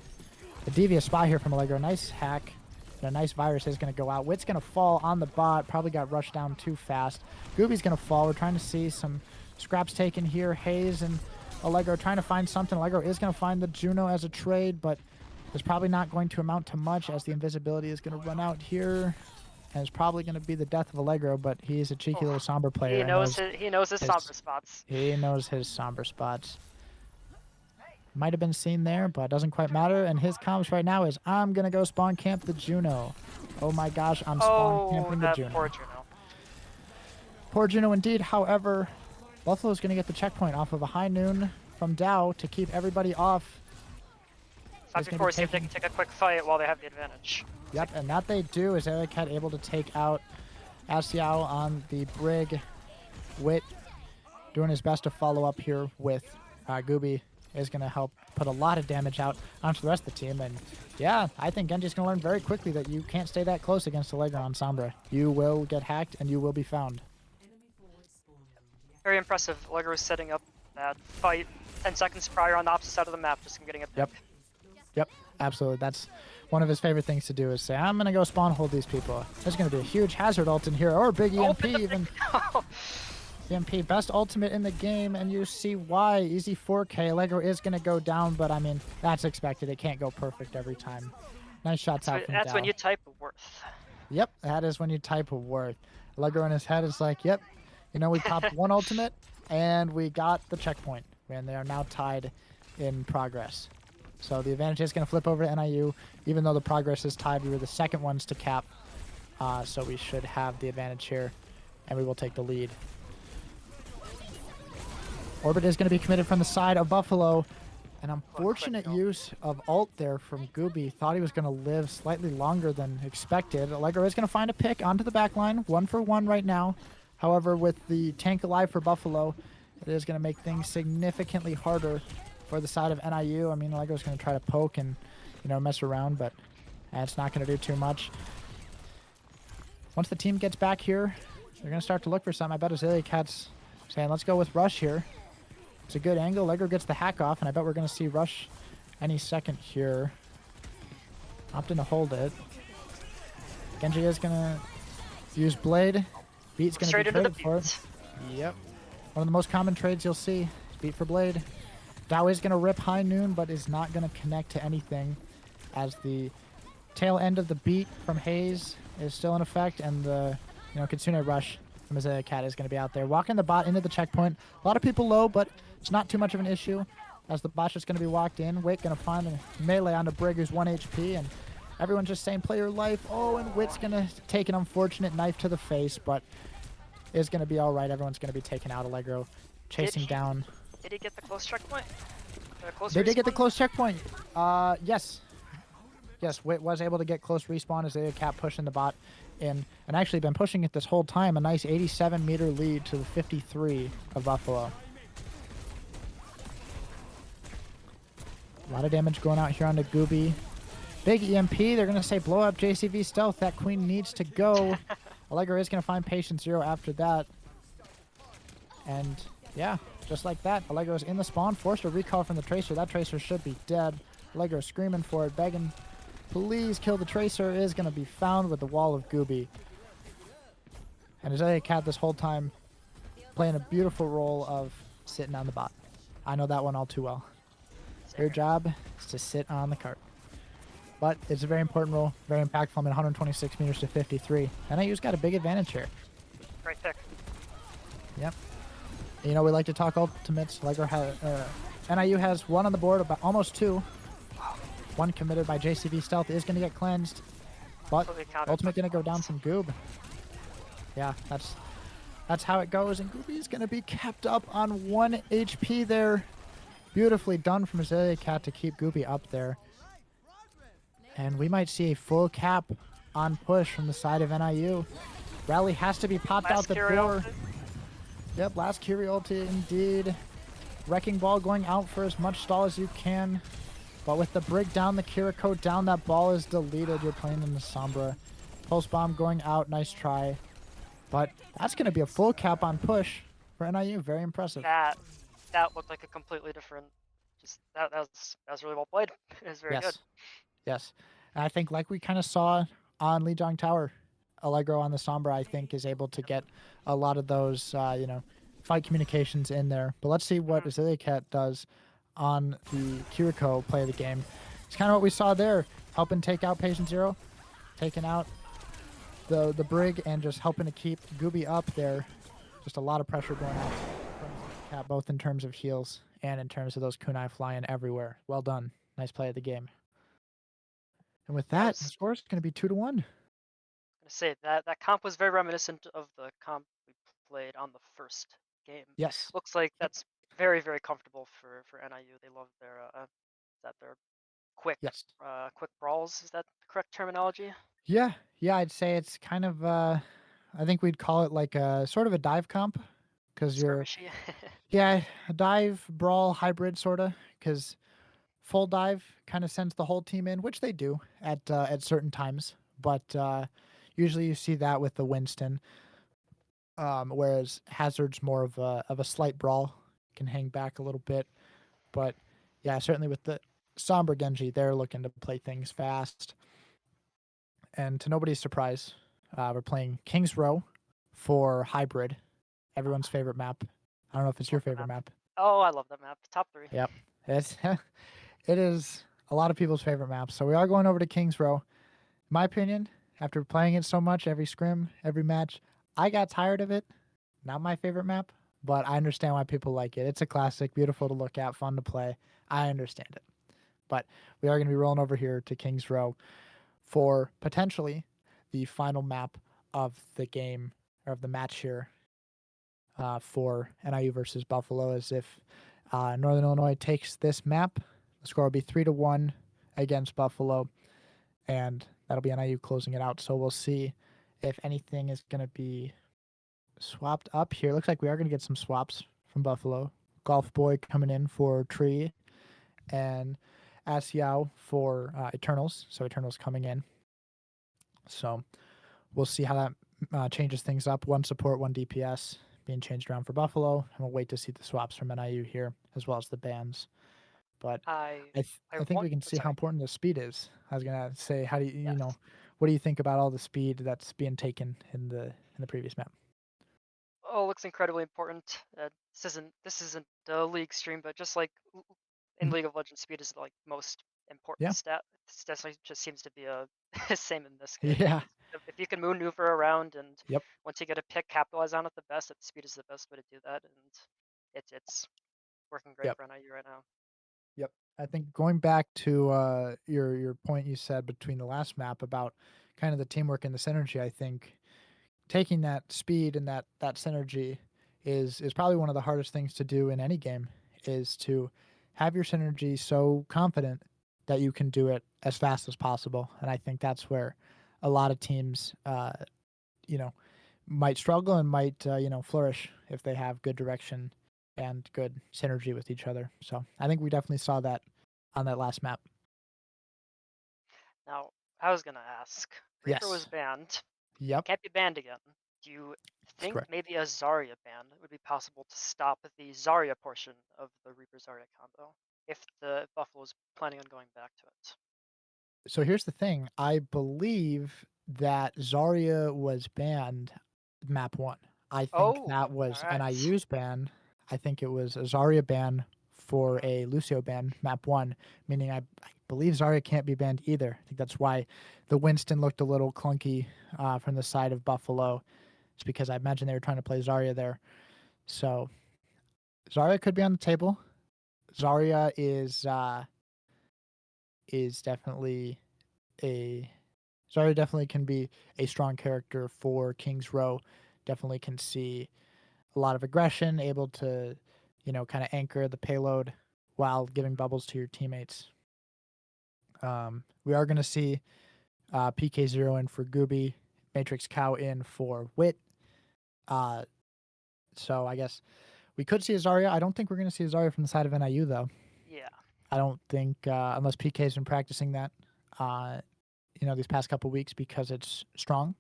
A devious spot here from Allegro. Nice hack. And a nice virus is going to go out. Wit's going to fall on the bot. Probably got rushed down too fast. Gooby's going to fall. We're trying to see some scraps taken here. Hayes and Allegro trying to find something. Allegro is going to find the Juno as a trade, but it's probably not going to amount to much as the invisibility is going to run out here. And it's probably going to be the death of Allegro, but he's a cheeky little Somber player. He knows his somber spots. He knows his Somber spots. Might have been seen there, but doesn't quite matter. And his comms right now is, I'm going to go spawn camp the Juno. Oh my gosh, I'm spawn camping the That Juno. poor Juno. Poor Juno indeed. However, Buffalo's going to get the checkpoint off of a high noon from Dow to keep everybody off Stop is going to before be see if they taking. can take a quick fight while they have the advantage. Yep, and that they do. Is Cat able to take out Asiao on the Brig. Wit doing his best to follow up here with Gooby is going to help put a lot of damage out onto the rest of the team. And yeah, I think Genji's going to learn very quickly that you can't stay that close against Allegro on Sombra. You will get hacked and you will be found. Very impressive. Allegro is setting up that fight 10 seconds prior on the opposite side of the map, just from getting a pick. Yep. Yep, absolutely. That's one of his favorite things to do is say, I'm going to go spawn hold these people. There's going to be a huge hazard ult in here, or a big EMP even. EMP, best ultimate in the game, and you see why. Easy 4K. Allegro is going to go down, but I mean, that's expected. It can't go perfect every time. Nice shots out from That's Dow. when you type worth. Yep, that is when you type a word. Allegro in his head is like, yep, you know, we popped one ultimate, and we got the checkpoint. And they are now tied in progress. So the advantage is going to flip over to NIU. Even though the progress is tied, we were the second ones to cap. So we should have the advantage here, and we will take the lead. Orbit is going to be committed from the side of Buffalo. An unfortunate use of ult there from Gooby. Thought he was going to live slightly longer than expected. Allegro is going to find a pick onto the back line. 1-for-1 right now. However, with the tank alive for Buffalo, it is going to make things significantly harder for the side of NIU. I mean, Allegro's going to try to poke and, you know, mess around, but it's not going to do too much. Once the team gets back here, they're going to start to look for something. I bet Azalea Cat's saying, let's go with Rush here. It's a good angle. Allegro gets the hack off, and I bet we're going to see Rush any second here. Opting to hold it. Genji is going to use Blade. Beat's going to be traded for it. Yep. One of the most common trades you'll see. Beat for Blade. Dow is going to rip High Noon, but is not going to connect to anything as the tail end of the beat from Hayes is still in effect, and the Kitsune Rush from Azalea Cat is going to be out there. Walking the bot into the checkpoint. A lot of people low, but it's not too much of an issue as the bot's just going to be walked in. Wit going to find a melee onto Brig, who's 1 HP, and everyone's just saying play your life. Oh, and Wit's going to take an unfortunate knife to the face, but is going to be all right. Everyone's going to be taken out. Allegro chasing down. Did he get the close checkpoint? They did get the close checkpoint. Yes. Yes, Wit was able to get close respawn as they kept pushing the bot in, and actually been pushing it this whole time. A nice 87-meter lead to the 53 of Buffalo. A lot of damage going out here onto Gooby. Big EMP. They're going to say blow up JCV stealth. That queen needs to go. Allegro is going to find Patient Zero after that. And yeah, just like that, Allegro is in the spawn, forced a recall from the Tracer. That Tracer should be dead. Allegro screaming for it, begging, please kill the Tracer. Is going to be found with the wall of Gooby. And Azalea Cat this whole time playing a beautiful role of sitting on the bot. I know that one all too well. Your job is to sit on the cart. But it's a very important role, very impactful. I mean, 126 meters to 53. NIU's got a big advantage here. Great pick. Yep. You know, we like to talk ultimates. NIU has one on the board, about almost two. One committed by JCV Stealth is going to get cleansed. But ultimate going to go down from Goob. Yeah, that's how it goes. And Gooby is going to be kept up on 1 HP there. Beautifully done from Azalea Cat to keep Gooby up there. And we might see a full cap on push from the side of NIU. Rally has to be popped out the door. Yep, last Curie ulti indeed. Wrecking Ball going out for as much stall as you can. But with the Brig down, the Kiriko down, that ball is deleted. You're playing in the Sombra. Pulse Bomb going out, nice try. But that's going to be a full cap on push for NIU. Very impressive. That looked like a completely different. That was really well played. It was very good. Yes. And I think like we kind of saw on Lijiang Tower, Allegro on the Sombra, I think, is able to get a lot of those, fight communications in there. But let's see what Azalea Cat does on the Kiriko play of the game. It's kind of what we saw there, helping take out Patient Zero, taking out the Brig, and just helping to keep Gooby up there. Just a lot of pressure going out from Cat, both in terms of heals and in terms of those kunai flying everywhere. Well done. Nice play of the game. And with that, the score is going to be 2-1. I'm gonna say that comp was very reminiscent of the comp we played on the first game. Yes. Looks like that's very, very comfortable for NIU. They love their quick Yes. quick brawls. Is that the correct terminology? Yeah, yeah, I'd say it's kind of I think we'd call it like a sort of a dive comp because you're Skirmishy. yeah, a dive brawl hybrid sorta because full dive kind of sends the whole team in, which they do at certain times, but usually you see that with the Winston, whereas Hazard's more of a slight brawl, can hang back a little bit, but yeah, certainly with the Sombra Genji, they're looking to play things fast. And to nobody's surprise, we're playing King's Row for hybrid, everyone's favorite map. I don't know if it's your Love the favorite map. map. Oh, I love that map. Top 3. Yep, it's it is a lot of people's favorite map. So we are going over to King's Row. In my opinion, after playing it so much, every scrim, every match, I got tired of it. Not my favorite map, but I understand why people like it. It's a classic, beautiful to look at, fun to play. I understand it. But we are going to be rolling over here to King's Row for potentially the final map of the game or of the match here for NIU versus Buffalo. As if Northern Illinois takes this map, the score will be 3-1 against Buffalo, and that'll be NIU closing it out. So we'll see if anything is going to be swapped up here. Looks like we are going to get some swaps from Buffalo. Golf Boy coming in for Tree and Asiao for Eternals. So Eternals coming in. So we'll see how that changes things up. One support, one DPS being changed around for Buffalo. And we'll wait to see the swaps from NIU here, as well as the bans. But I I think want. we can Oh, see how sorry. important the speed is. I was gonna say, how do you Yes. what do you think about all the speed that's being taken in the previous map? Oh, looks incredibly important. This isn't the league stream, but just like in Mhm. League of Legends, speed is like most important Yeah, stat. This definitely just seems to be a same in this game. yeah, If you can maneuver around and yep, once you get a pick, capitalize on it the best. That speed is the best way to do that, and it's working great yep. for NIU right now. Yep. I think going back to your point you said between the last map about kind of the teamwork and the synergy, I think taking that speed and that synergy is probably one of the hardest things to do in any game is to have your synergy so confident that you can do it as fast as possible. And I think that's where a lot of teams you know might struggle and might flourish if they have good direction and good synergy with each other. So I think we definitely saw that on that last map. Now, I was gonna ask, Reaper was Yes. banned, Yep. can't be banned again. Do you That's think correct. maybe a Zarya ban would be possible to stop the Zarya portion of the Reaper Zarya combo if the Buffalo's planning on going back to it? So here's the thing. I believe that Zarya was banned map one. I think Oh, that was all right. NIU's ban. I think it was a Zarya ban for Mhm. a Lucio ban map one, meaning I believe Zarya can't be banned either. I think that's why the Winston looked a little clunky from the side of Buffalo. It's because I imagine they were trying to play Zarya there. So Zarya could be on the table. Zarya is definitely a Zarya definitely can be a strong character for King's Row. Definitely can see a lot of aggression, able to, kind of anchor the payload while giving bubbles to your teammates. We are going to see PK0 in for Gooby, Matrix Cow in for Wit. Uh, so I guess we could see a Zarya. I don't think we're going to see a Zarya from the side of NIU, though. Yeah. I don't think, unless PK's been practicing that, uh, these past couple weeks because it's strong.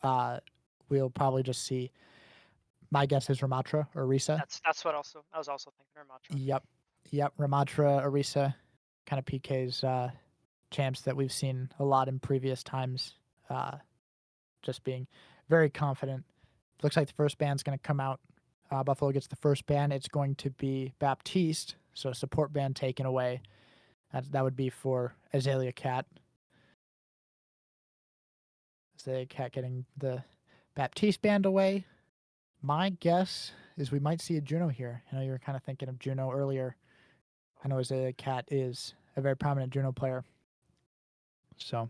Uh, we'll probably just see. My guess is Ramatra or Orisa. That's what also I was also thinking Ramatra. Yep, yep. Ramatra, Orisa, kind of PK's champs that we've seen a lot in previous times. Uh, just being very confident. Looks like the first ban's going to come out. Buffalo gets the first ban. It's going to be Baptiste, so support ban taken away. That would be for Azalea Cat. Azalea Cat getting the Baptiste band away. My guess is we might see a Juno here. I know you were kind of thinking of Juno earlier. I know Azalea Cat is a very prominent Juno player. So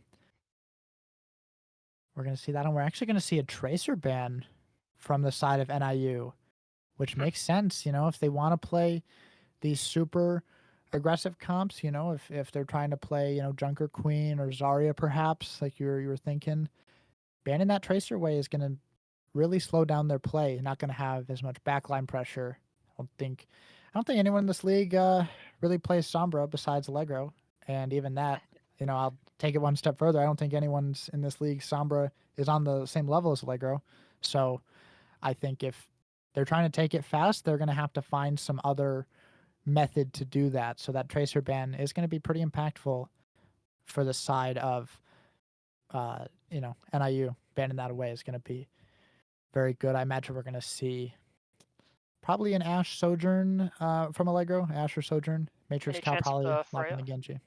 we're going to see that. And we're actually going to see a Tracer ban from the side of NIU, which makes sense. If they want to play these super aggressive comps, you know, if they're trying to play, you know, Junker Queen or Zarya perhaps, like you were thinking, banning that Tracer way is gonna really slow down their play. Not gonna have as much backline pressure. I don't think anyone in this league really plays Sombra besides Allegro. And even that, you know, I'll take it one step further. I don't think anyone's in this league Sombra is on the same level as Allegro. So I think if they're trying to take it fast, they're gonna have to find some other method to do that. So that Tracer ban is gonna be pretty impactful for the side of you know, NIU. Banning that away is gonna be very good. I imagine we're gonna see probably an Ashe Sojourn from Allegro, Ashe or Sojourn. Matrix Any Cow chance probably with locking Freya? the Genji.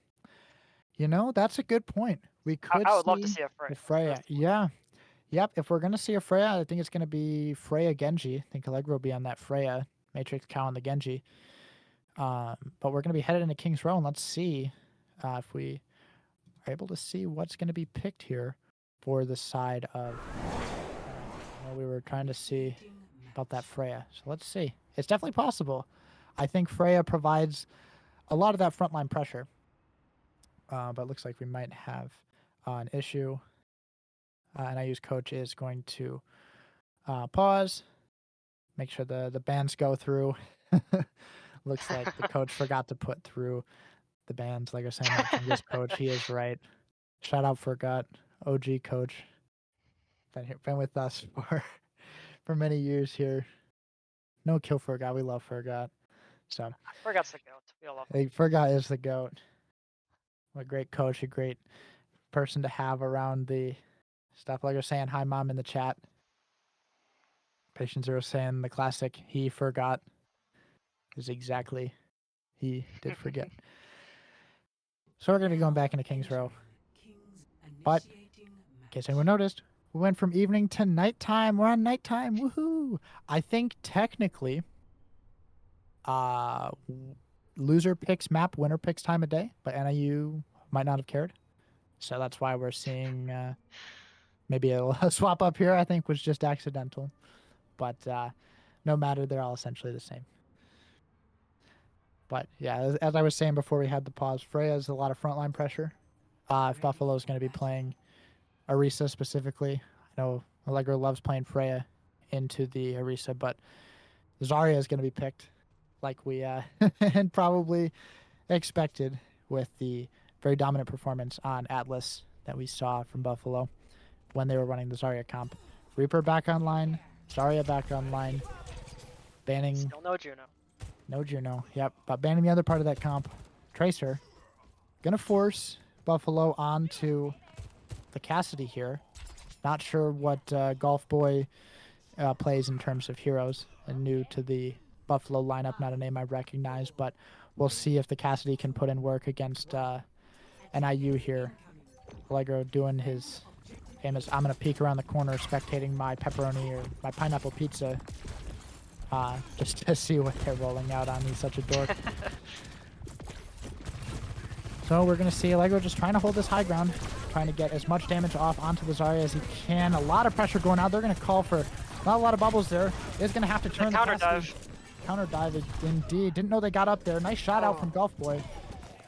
You know, that's a good point. We could I would love to see see a Freya. a Freya. Yeah. Yep. If we're gonna see a Freya, I think it's gonna be Freya Genji. I think Allegro will be on that Freya, Matrix Cow on the Genji. But we're gonna be headed into King's Row, and let's see if we are able to see what's gonna be picked here for the side of. We were trying to see about that Freya. So let's see. It's definitely possible. I think Freya provides a lot of that frontline pressure. But it looks like we might have an issue. NIU's coach is going to pause, make sure the bans go through. Looks like the coach forgot to put through the bans. Like I was saying, that Genghis coach, he is right. Shout out Forgot, OG coach. Been with us for many years here. No kill Forgot. We love Forgot. So Forgot's the goat. We all love him. hey, Forgot is the GOAT. What a great coach, a great person to have around the stuff. Like I was saying, hi mom in the chat. Patient Zero saying the classic he forgot is exactly he did forget. So we're gonna be going back into King's Row. But in case anyone noticed, we went from evening to nighttime. We're on nighttime. Woohoo! I think technically loser picks map, winner picks time of day, but NIU might not have cared. So that's why we're seeing maybe a swap up here, I think was just accidental. But no matter, they're all essentially the same. But yeah, as I was saying before we had the pause, Freya has a lot of frontline pressure. If Buffalo is going to be playing Orisa specifically, I know Allegro loves playing Freya into the Orisa, but Zarya is going to be picked like we and probably expected with the very dominant performance on Atlas that we saw from Buffalo when they were running the Zarya comp. Reaper back online, Zarya back online, banning Still no Juno. no Juno. Yep, but banning the other part of that comp, Tracer, gonna force Buffalo onto the Cassidy here. Not sure what Golf Boy plays in terms of heroes, and new to the Buffalo lineup, not a name I recognize, but we'll see if the Cassidy can put in work against NIU here. Allegro doing his famous, I'm going to peek around the corner spectating my pepperoni or my pineapple pizza just to see what they're rolling out on. He's such a dork. So we're going to see Allegro just trying to hold this high ground, trying to get as much damage off onto the Zarya as he can. A lot of pressure going out. They're going to call for not a lot of bubbles there. Is going to have to turn the counter Cassidy. dive. Counter dive indeed. Didn't know they got up there. Nice shot out from Golf Boy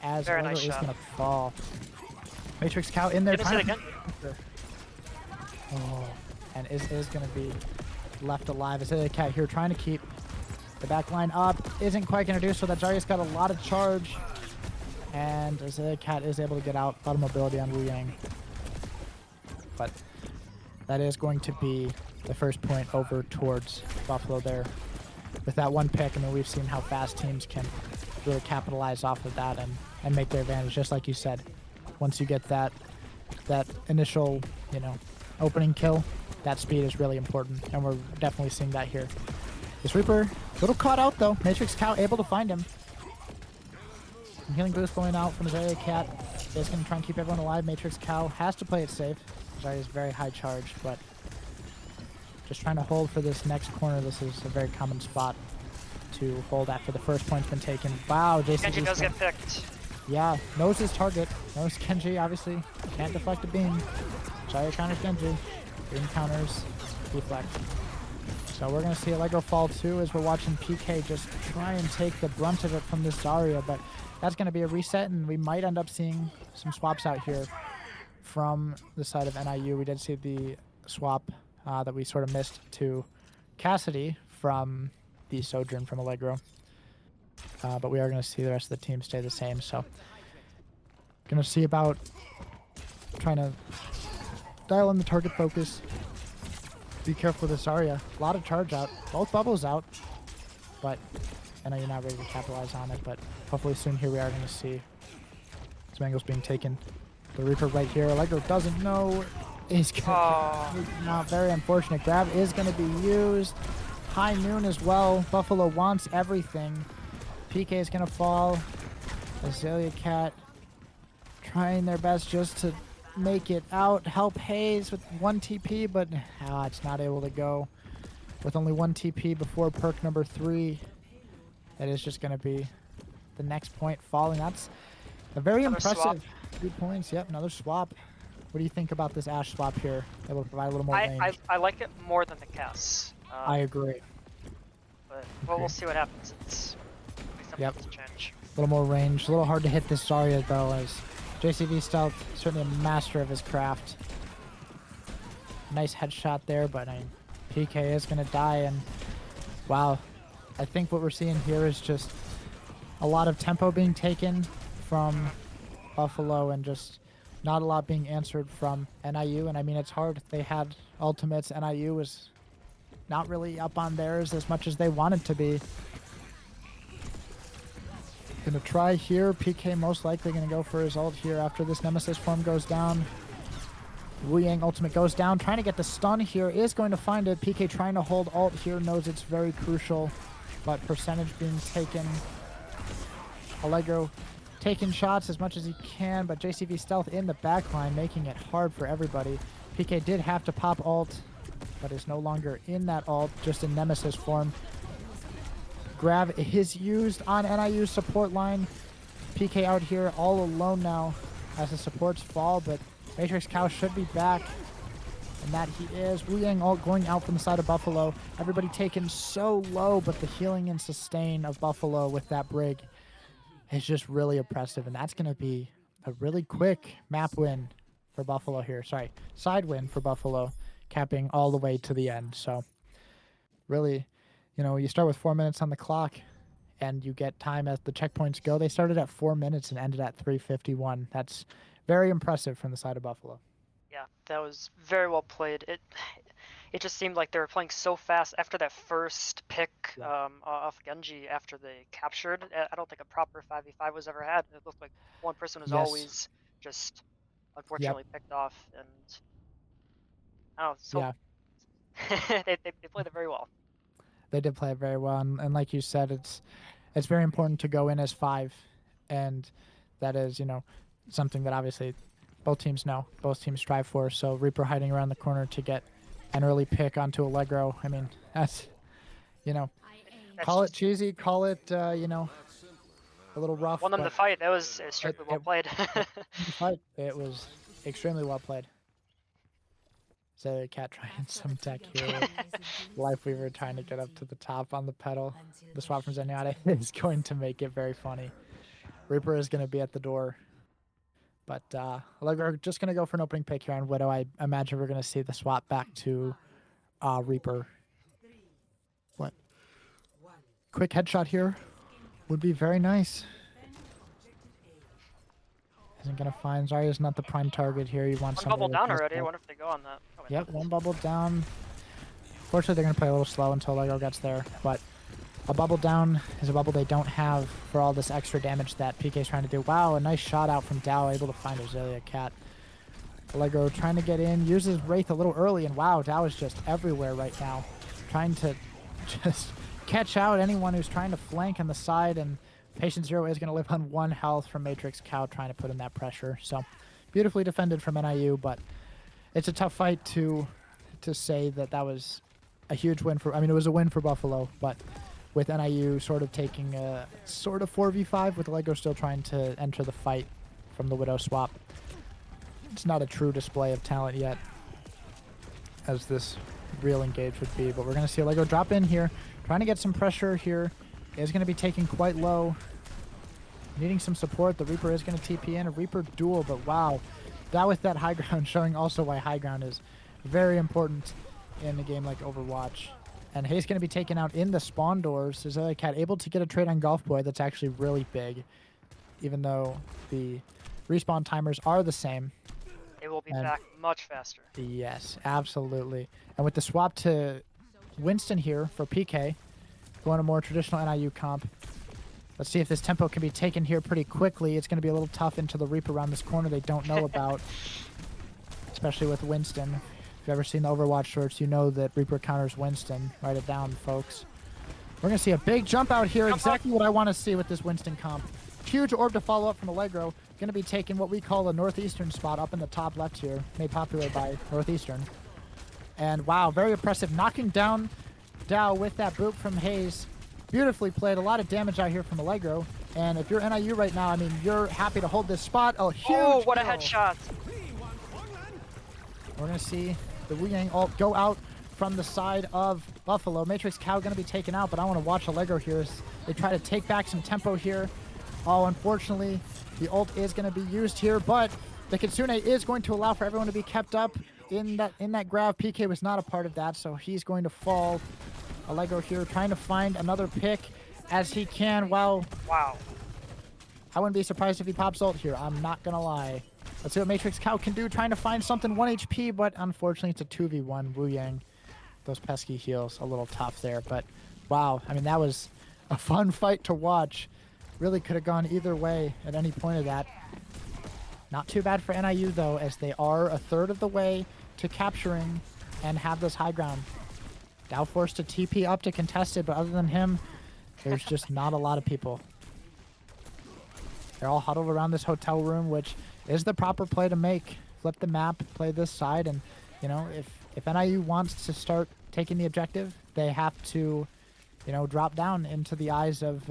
as Very Allegro nice is shot. going to fall. Matrix Cow in there. Didn't see it again. Oh, and is going to be left alive. Azalea Cat here trying to keep the back line up. Isn't quite going to do so. That Zarya's got a lot of charge. And Azalea Cat is able to get out. A lot of mobility on Wu Yang. But that is going to be the first point over towards Buffalo there. With that one pick, I mean, we've seen how fast teams can really capitalize off of that and make their advantage, just like you said. Once you get that initial, you know, opening kill, that speed is really important, and we're definitely seeing that here. This Reaper, a little caught out though. Matrix Cow able to find him. Some healing boost going out from Zarya Cat. Is going to try and keep everyone alive. Matrix Cow has to play it safe. Zarya is very high charge, but just trying to hold for this next corner. This is a very common spot to hold after the first point's been taken. Wow, Jason. Genji does get picked. Yeah, knows his target. Knows Genji, obviously. Can't deflect a beam. Zarya counters Genji. Beam counters. Deflect. So we're going to see Allegro fall too as we're watching PK just try and take the brunt of it from this Zarya. But that's going to be a reset, and we might end up seeing some swaps out here from the side of NIU. We did see the swap that we sort of missed to Cassidy from the Sojourn from Allegro. But we are going to see the rest of the team stay the same. So going to see about trying to dial in the target focus. Be careful with this Zarya. A lot of charge out. Both bubbles out. But I know you're not ready to capitalize on it. But hopefully soon here we are going to see some angles being taken. The Reaper right here. Allegro doesn't know. He's going to not very unfortunate. Grab is going to be used. High noon as well. Buffalo wants everything. PK is going to fall. Azalea Cat trying their best just to make it out. Help Hayes with 1 TP, but it's not able to go. With only 1 TP before perk number 3, that is just going to be the next point falling. That's a very impressive 3 points. Yep, another swap. What do you think about this Ashe swap here? That will provide a little more range. I like it more than the Cass. I agree. But we'll see what happens. It's yep. To change. A little more range. A little hard to hit this Zarya though, as JCV Stealth, certainly a master of his craft. Nice headshot there, but I mean, PK is going to die, and wow. I think what we're seeing here is just a lot of tempo being taken from Buffalo and just not a lot being answered from NIU. And I mean, it's hard. They had ultimates. NIU was not really up on theirs as much as they wanted to be. Gonna try here. PK most likely gonna go for his ult here after this Nemesis form goes down. Wu Yang ultimate goes down. Trying to get the stun here. Is going to find it. PK trying to hold ult here. Knows it's very crucial. But percentage being taken. Allegro taking shots as much as he can. But JCV Stealth in the backline making it hard for everybody. PK did have to pop ult, but is no longer in that ult. Just in Nemesis form. Grab is used on NIU's support line. PK out here all alone now as the supports fall, but Matrix Cow should be back. And that he is. Wu Yang all going out from the side of Buffalo. Everybody taken so low, but the healing and sustain of Buffalo with that Brig is just really oppressive. And that's going to be a really quick map win for Buffalo here. Sorry, side win for Buffalo, capping all the way to the end. So really, you know, you start with 4 minutes on the clock and you get time as the checkpoints go. They started at 4 minutes and ended at 3:51. That's very impressive from the side of Buffalo. Yeah, that was very well played. It just seemed like they were playing so fast after that first pick off Genji after they captured. I don't think a proper 5v5 was ever had. It looked like one person was always just unfortunately picked off, and I don't know. So they played it very well. They did play it very well, and like you said, it's very important to go in as 5, and that is, you know, something that obviously both teams know, both teams strive for. So Reaper hiding around the corner to get an early pick onto Allegro. I mean, that's, you know, call it cheesy, call it, you know, a little rough. Won them the fight. That was strictly well played. It was extremely well played. So Cat trying some tech here. Lifeweaver trying to get up to the top on the pedal. The swap from Zenyatta is going to make it very funny. Reaper is going to be at the door. But we're just going to go for an opening pick here on Widow. I imagine we're going to see the swap back to Reaper. What? Quick headshot here would be very nice. Isn't going to find. Zarya's not the prime target here. You want one bubble down already. I wonder if they go on that. Oh, yep, one bubble down. Fortunately, they're going to play a little slow until Lego gets there. But a bubble down is a bubble they don't have for all this extra damage that PK is trying to do. Wow, a nice shot out from Dao, able to find Azalea Cat. Allegro trying to get in, uses Wraith a little early, and wow, Dao is just everywhere right now. Trying to just catch out anyone who's trying to flank on the side, and Patient Zero is going to live on 1 health from Matrix Cow trying to put in that pressure. So beautifully defended from NIU, but it's a tough fight to say that was a huge win for, I mean, it was a win for Buffalo, but with NIU sort of taking a sort of 4v5 with Lego still trying to enter the fight from the Widow swap. It's not a true display of talent yet, as this real engage would be. But we're going to see Allegro drop in here, trying to get some pressure here. Is going to be taken quite low. Needing some support. The Reaper is going to TP in. A Reaper duel, but wow. That with that high ground, showing also why high ground is very important in a game like Overwatch. And Hayes going to be taken out in the spawn doors. Is Cat able to get a trade on Golf Boy? That's actually really big, even though the respawn timers are the same. It will be And back much faster. yes, absolutely. And with the swap to Winston here for PK, going a more traditional NIU comp. Let's see if this tempo can be taken here pretty quickly. It's going to be a little tough into the Reaper around this corner they don't know about, especially with Winston. If you've ever seen the Overwatch shorts, you know that Reaper counters Winston. Write it down, folks. We're going to see a big jump out here. Exactly what I want to see with this Winston comp. Huge orb to follow up from Allegro. Going to be taking what we call a Northeastern spot up in the top left here, made popular by Northeastern. And wow, very impressive. Knocking down Dow with that boop from Hayes. Beautifully played. A lot of damage out here from Allegro. And if you're NIU right now, I mean, you're happy to hold this spot. A huge what a kill. headshot. We're going to see the Wu Yang ult go out from the side of Buffalo. Matrix Cow going to be taken out, but I want to watch Allegro here as they try to take back some tempo here. Oh, unfortunately, the ult is going to be used here, but the Kitsune is going to allow for everyone to be kept up in that grab. PK was not a part of that, so he's going to fall. Allegro here trying to find another pick as he can. Wow. I wouldn't be surprised if he pops ult here. I'm not going to lie. Let's see what Matrix Cow can do, trying to find something 1 HP, but unfortunately it's a 2v1. Wu Yang, those pesky heals, a little tough there, but wow. I mean, that was a fun fight to watch. Really could have gone either way at any point of that. Not too bad for NIU, though, as they are a third of the way to capturing and have this high ground. Dow forced to TP up to contested, but other than him, there's just not a lot of people. They're all huddled around this hotel room, which is the proper play to make. Flip the map, play this side, and, you know, if NIU wants to start taking the objective, they have to, you know, drop down into the eyes of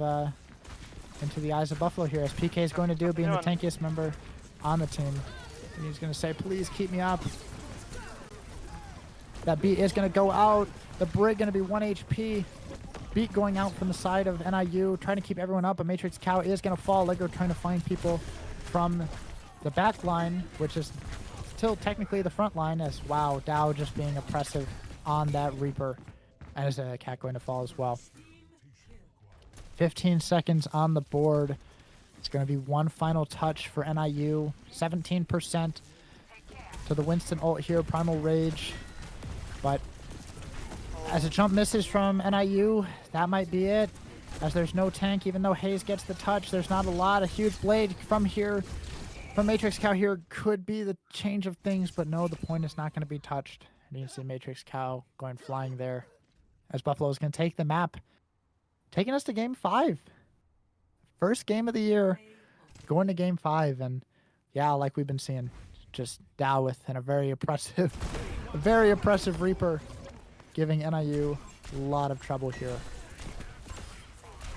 Buffalo here, as PK is going to do, being the tankiest member on the team. And he's going to say, please keep me up. That beat is going to go out. The Brig going to be 1 HP. Beat going out from the side of NIU, trying to keep everyone up, but Matrix Cow is going to fall. Lego trying to find people from the back line, which is still technically the front line, as wow, Dow just being oppressive on that Reaper. And is a cat going to fall as well. 15 seconds on the board. It's going to be one final touch for NIU. 17% to the Winston ult here, Primal Rage. But as a jump misses from NIU, that might be it. As there's no tank, even though Hayes gets the touch, there's not a lot. A huge blade from here, from Matrix Cow here, could be the change of things, but no, the point is not going to be touched. And you can see Matrix Cow going flying there, as Buffalo is going to take the map, taking us to game 5. First game of the year, going to game 5, and yeah, like we've been seeing, just Dow with and a very oppressive Reaper, giving NIU a lot of trouble here.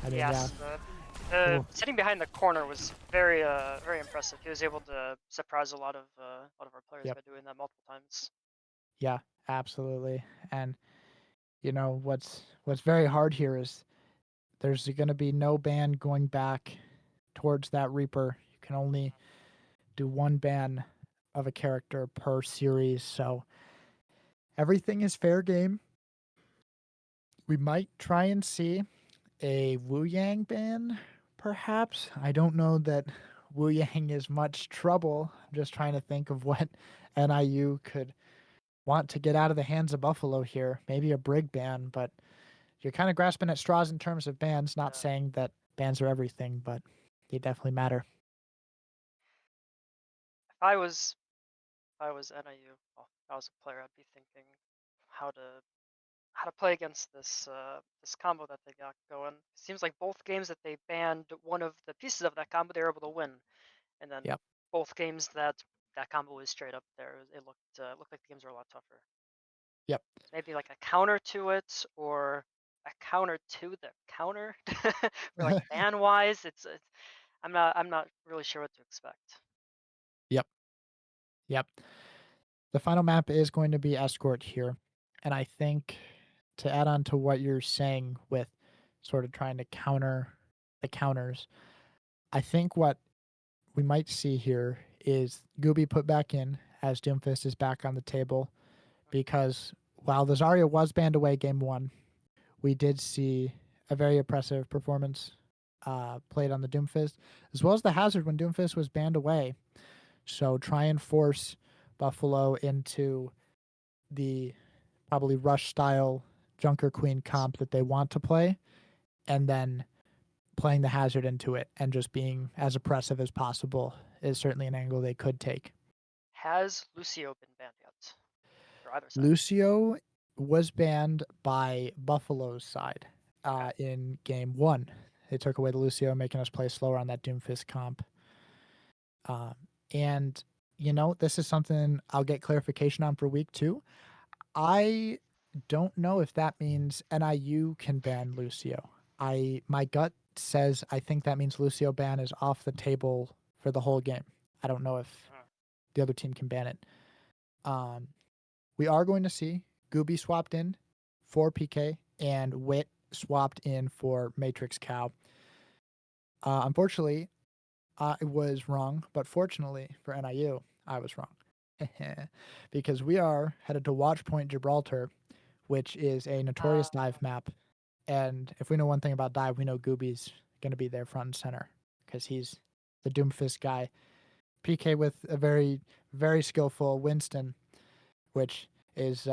I mean, Yes, yeah. sitting behind the corner was very impressive. He was able to surprise a lot of our players by doing that multiple times. Yeah, absolutely. And you know what's very hard here is there's going to be no ban going back towards that Reaper. You can only do one ban of a character per series, so everything is fair game. We might try and see a Wu Yang ban, perhaps. I don't know that Wu Yang is much trouble. I'm just trying to think of what NIU could want to get out of the hands of Buffalo here. Maybe a Brig ban, but you're kind of grasping at straws in terms of bans. Not saying that bans are everything, but they definitely matter. If I was NIU, well, if I was a player, I'd be thinking how to play against this combo that they got going. Seems like both games that they banned one of the pieces of that combo, they were able to win, and then both games that combo was straight up there. It looked like the games were a lot tougher. Yep. Maybe like a counter to it, or a counter to the counter, for like ban wise. It's I'm not really sure what to expect. Yep. The final map is going to be Escort here. And I think to add on to what you're saying with sort of trying to counter the counters, I think what we might see here is Gooby put back in as Doomfist is back on the table because while the Zarya was banned away game one, we did see a very impressive performance played on the Doomfist, as well as the Hazard when Doomfist was banned away. So try and force Buffalo into the probably rush style Junker Queen comp that they want to play, and then playing the Hazard into it and just being as oppressive as possible is certainly an angle they could take. Has Lucio been banned yet? For either side. Lucio was banned by Buffalo's side Okay. in game one. They took away the Lucio, making us play slower on that Doomfist comp. And, this is something I'll get clarification on for week 2. I don't know if that means NIU can ban Lucio. My gut says I think that means Lucio ban is off the table for the whole game. I don't know if the other team can ban it. We are going to see Gooby swapped in for PK and Wit swapped in for Matrix Cow. Unfortunately, I was wrong, but fortunately for NIU, I was wrong. Because we are headed to Watchpoint Gibraltar, which is a notorious dive map. And if we know one thing about dive, we know Gooby's going to be there front and center because he's the Doomfist guy. PK with a very, very skillful Winston, which is,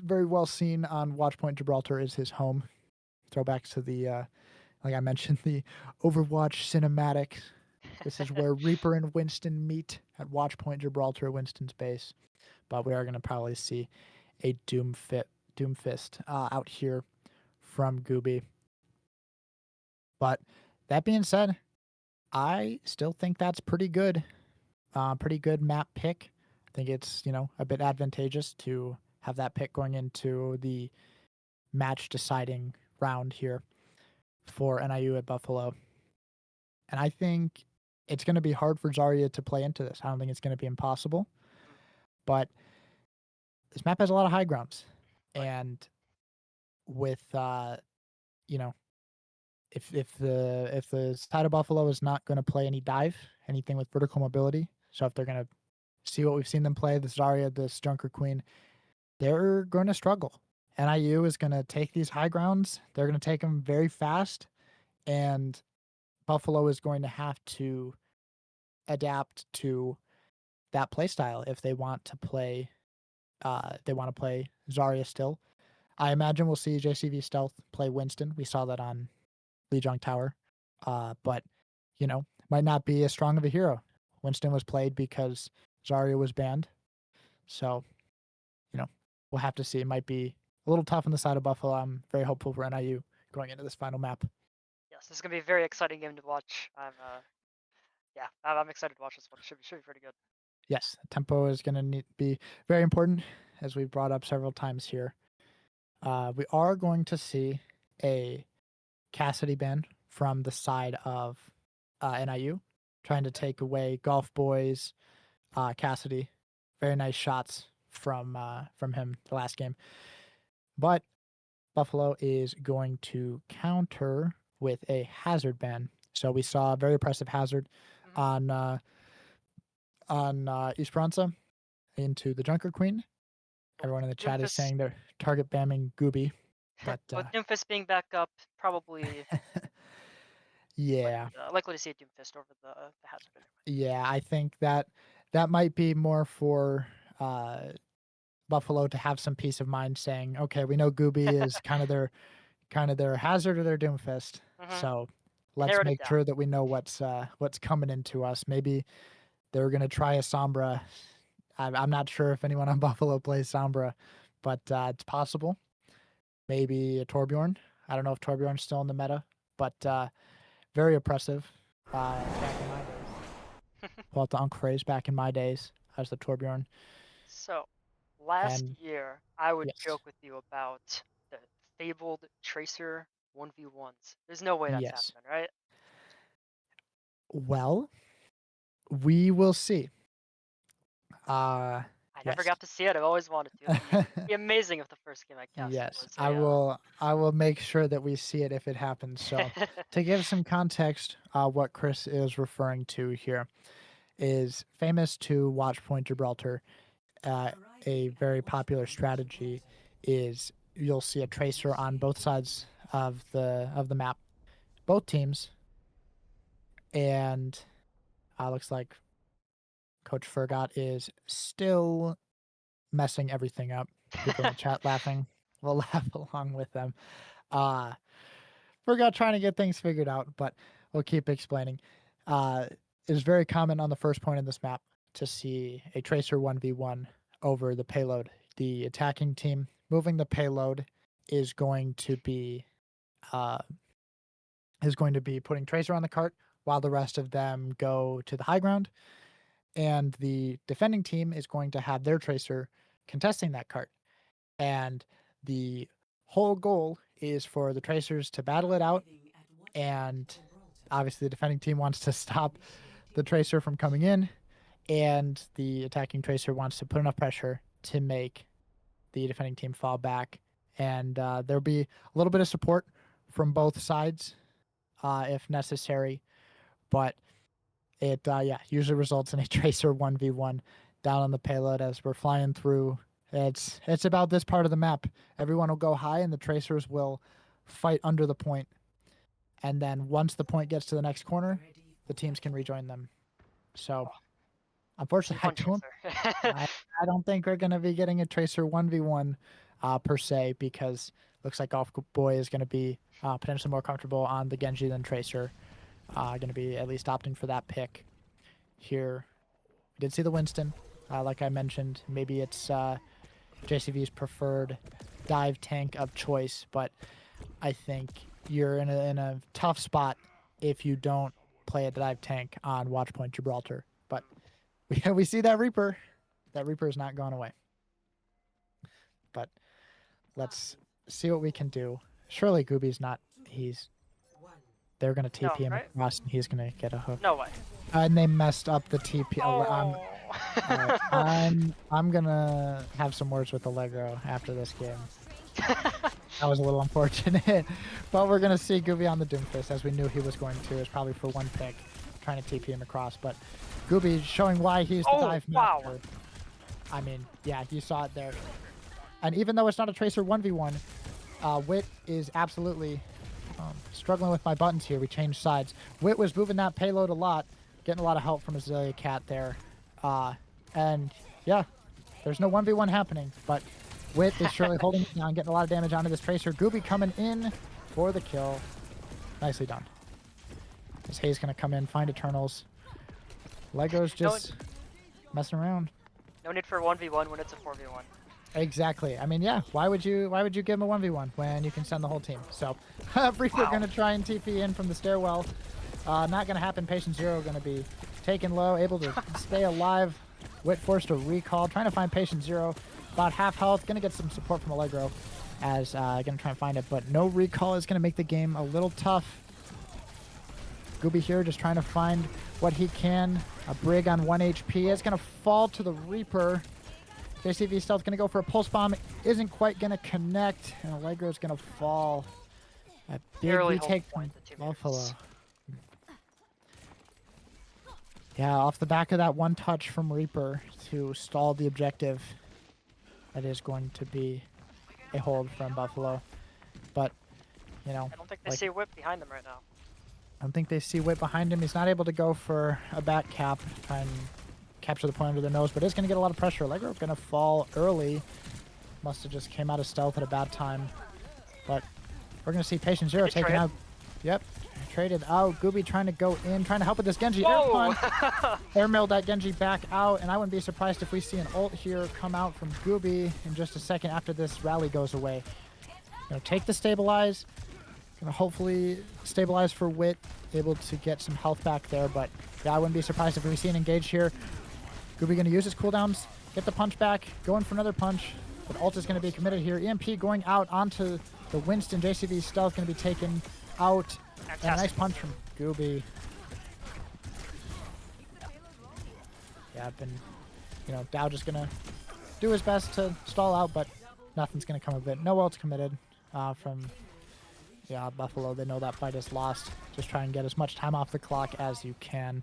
very well seen on Watchpoint Gibraltar is his home. Throwbacks to the, like I mentioned, the Overwatch cinematic. This is where Reaper and Winston meet at Watchpoint Gibraltar, Winston's base. But we are going to probably see a Doomfist out here from Gooby. But that being said, I still think that's pretty good. Pretty good map pick. I think it's, a bit advantageous to have that pick going into the match deciding round here for NIU at Buffalo. And I think it's going to be hard for Zarya to play into this. I don't think it's going to be impossible. But this map has a lot of high grounds. Right. And with if the side of Buffalo is not going to play any dive, anything with vertical mobility, so if they're going to see what we've seen them play, the Zarya, this Junker Queen, they're going to struggle. NIU is going to take these high grounds. They're going to take them very fast, and Buffalo is going to have to adapt to that play style if they want to play. They want to play Zarya still. I imagine we'll see JCV Stealth play Winston. We saw that on Lijiang Tower, but might not be as strong of a hero. Winston was played because Zarya was banned, so we'll have to see. It might be a little tough on the side of Buffalo. I'm very hopeful for NIU going into this final map. Yes, this is gonna be a very exciting game to watch. I'm excited to watch this one. Should be pretty good. Yes, tempo is going to be very important, as we brought up several times here. We are going to see a Cassidy ban from the side of NIU, trying to take away Golf Boys, Cassidy. Very nice shots from him the last game. But Buffalo is going to counter with a Hazard ban. So we saw a very impressive Hazard on Esperanza into the Junker Queen. Everyone in the chat is saying they're target bamming Gooby, but with Doomfist being back up, probably yeah, likely to see a Doomfist over the Hazard anyway. yeah, I think that might be more for Buffalo to have some peace of mind, saying, okay, we know Gooby is kind of their Hazard or their Doomfist, so let's make sure that we know what's coming into us. Maybe they're gonna try a Sombra. I'm not sure if anyone on Buffalo plays Sombra, but it's possible. Maybe a Torbjorn. I don't know if Torbjorn's still in the meta, but very oppressive back in my days. Pull out the Unk phrase back in my days as the Torbjorn. So, last And year, I would yes, joke with you about the fabled Tracer 1v1s. There's no way that's yes. happening, right? Well, we will see. I never Yes. got to see it. I've always wanted to. It'd be amazing if the first game I cast Yes, was I will. I will make sure that we see it if it happens. So, to give some context, what Chris is referring to here is famous to watch Point Gibraltar. A very popular strategy is you'll see a tracer on both sides of the map, both teams, and looks like Coach Fergot is still messing everything up. People in the chat laughing. We'll laugh along with them. Uh Fergot trying to get things figured out, but we'll keep explaining. It's very common on the first point in this map to see a tracer 1v1 over the payload. The attacking team moving the payload is going to be uh, putting tracer on the cart while the rest of them go to the high ground, and the defending team is going to have their tracer contesting that cart. And the whole goal is for the tracers to battle it out, and obviously the defending team wants to stop the tracer from coming in, and the attacking tracer wants to put enough pressure to make the defending team fall back. And there'll be a little bit of support from both sides if necessary, but it usually results in a tracer 1v1 down on the payload as we're flying through. It's about this part of the map. Everyone will go high and the tracers will fight under the point. And then once the point gets to the next corner, the teams can rejoin them. So unfortunately, I don't think we're going to be getting a tracer 1v1 per se, because looks like Golf Boy is going to be potentially more comfortable on the Genji than tracer. Going to be at least opting for that pick here. We did see the Winston, like I mentioned. Maybe it's JCV's preferred dive tank of choice, but I think you're in a tough spot if you don't play a dive tank on Watchpoint Gibraltar. But we see that Reaper. That Reaper is not gone away. But let's see what we can do. Surely Gooby's not. They're gonna TP him right? across, and he's gonna get a hook. No way. And they messed up the TP. Oh. I'm gonna have some words with Allegro after this game. That was a little unfortunate, but we're gonna see Gooby on the Doomfist, as we knew he was going to. Is probably for one pick, trying to TP him across. But Gooby showing why he's the dive master. Wow. I mean, yeah, you saw it there. And even though it's not a tracer 1v1, Wit is absolutely struggling with my buttons here. We changed sides. Wit was moving that payload a lot, getting a lot of help from Azalea Cat there. And yeah, there's no 1v1 happening, but Wit is surely holding it down, getting a lot of damage onto this tracer. Gooby coming in for the kill. Nicely done. This Hayes going to come in, find Eternals. Lego's just messing around. No need for 1v1 when it's a 4v1. Exactly. I mean, yeah. Why would you give him a 1v1 when you can send the whole team? So, Reaper going to try and TP in from the stairwell. Not going to happen. Patient Zero going to be taken low, able to stay alive. Wit forced a recall, trying to find Patient Zero. About half health. Going to get some support from Allegro, as going to try and find it, but no recall is going to make the game a little tough. Gooby here just trying to find what he can. A Brig on 1 HP. It's going to fall to the Reaper. JCV Stealth going to go for a pulse bomb. Isn't quite going to connect. And Allegro's going to fall. A big retake from Buffalo. Yeah, off the back of that one touch from Reaper to stall the objective. That is going to be a hold from Buffalo. But, you know. I don't think they see Whip behind them right now. I don't think they see Whip behind him. He's not able to go for a back cap, try and capture the point under their nose, but it's going to get a lot of pressure. Allegro going to fall early. Must have just came out of stealth at a bad time. But we're going to see Patient Zero taken out. Yep, traded out. Gooby trying to go in, trying to help with this Genji air punch. Air milled that Genji back out, and I wouldn't be surprised if we see an ult here come out from Gooby in just a second after this rally goes away. Gonna take the stabilize. Gonna hopefully stabilize for Wit, able to get some health back there, but yeah, I wouldn't be surprised if we see an engage here. Gooby gonna use his cooldowns, get the punch back, going for another punch, but ult is gonna be committed here. EMP going out onto the Winston. JCV Stealth gonna be taken out. And a nice punch from Gooby. Yeah, Dow just gonna do his best to stall out, but nothing's going to come of it. No ults committed from Buffalo. They know that fight is lost. Just try and get as much time off the clock as you can.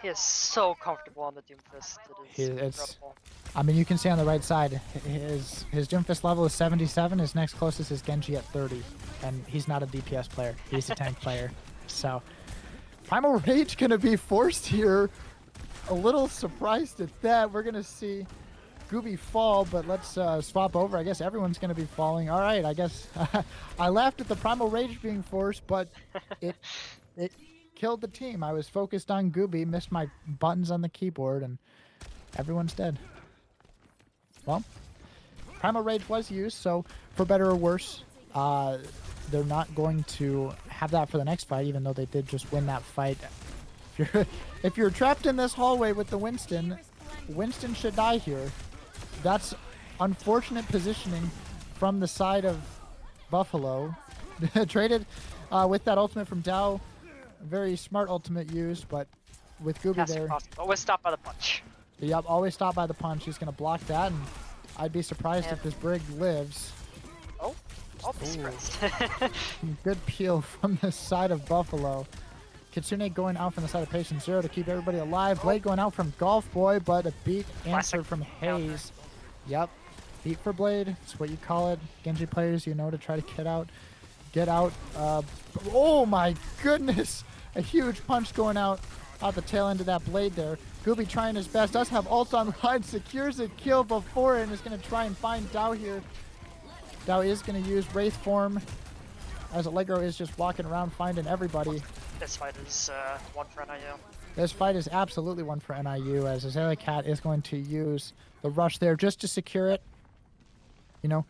He is so comfortable on the Doomfist. It is incredible. I mean, you can see on the right side, his Doomfist level is 77. His next closest is Genji at 30. And he's not a DPS player. He's a tank player. So, Primal Rage going to be forced here. A little surprised at that. We're going to see Gooby fall, but let's swap over. I guess everyone's going to be falling. All right, I guess I laughed at the Primal Rage being forced, but it killed the team. I was focused on Gooby, missed my buttons on the keyboard, and everyone's dead. Well, Primal Rage was used, so for better or worse, they're not going to have that for the next fight, even though they did just win that fight. If you're trapped in this hallway with the Winston should die here. That's unfortunate positioning from the side of Buffalo. Traded with that ultimate from Dow. Very smart ultimate used, but with Gooby there. Always stop by the punch. Yep, always stop by the punch. He's going to block that, and I'd be surprised if this Brig lives. Oh, I'll be surprised. Good peel from the side of Buffalo. Kitsune going out from the side of Patient Zero to keep everybody alive. Blade going out from Golf Boy, but a beat answer from Hayes. Yep, beat for Blade. It's what you call it. Genji players, you know, to try to get out. Oh my goodness! A huge punch going out the tail end of that Blade there. Gooby trying his best. Does have ult online. Secures a kill before it and is going to try and find Dow here. Dow is going to use Wraith form as Allegro is just walking around finding everybody. This fight is one for NIU. This fight is absolutely one for NIU, as Azalea Cat is going to use the rush there just to secure it. You know,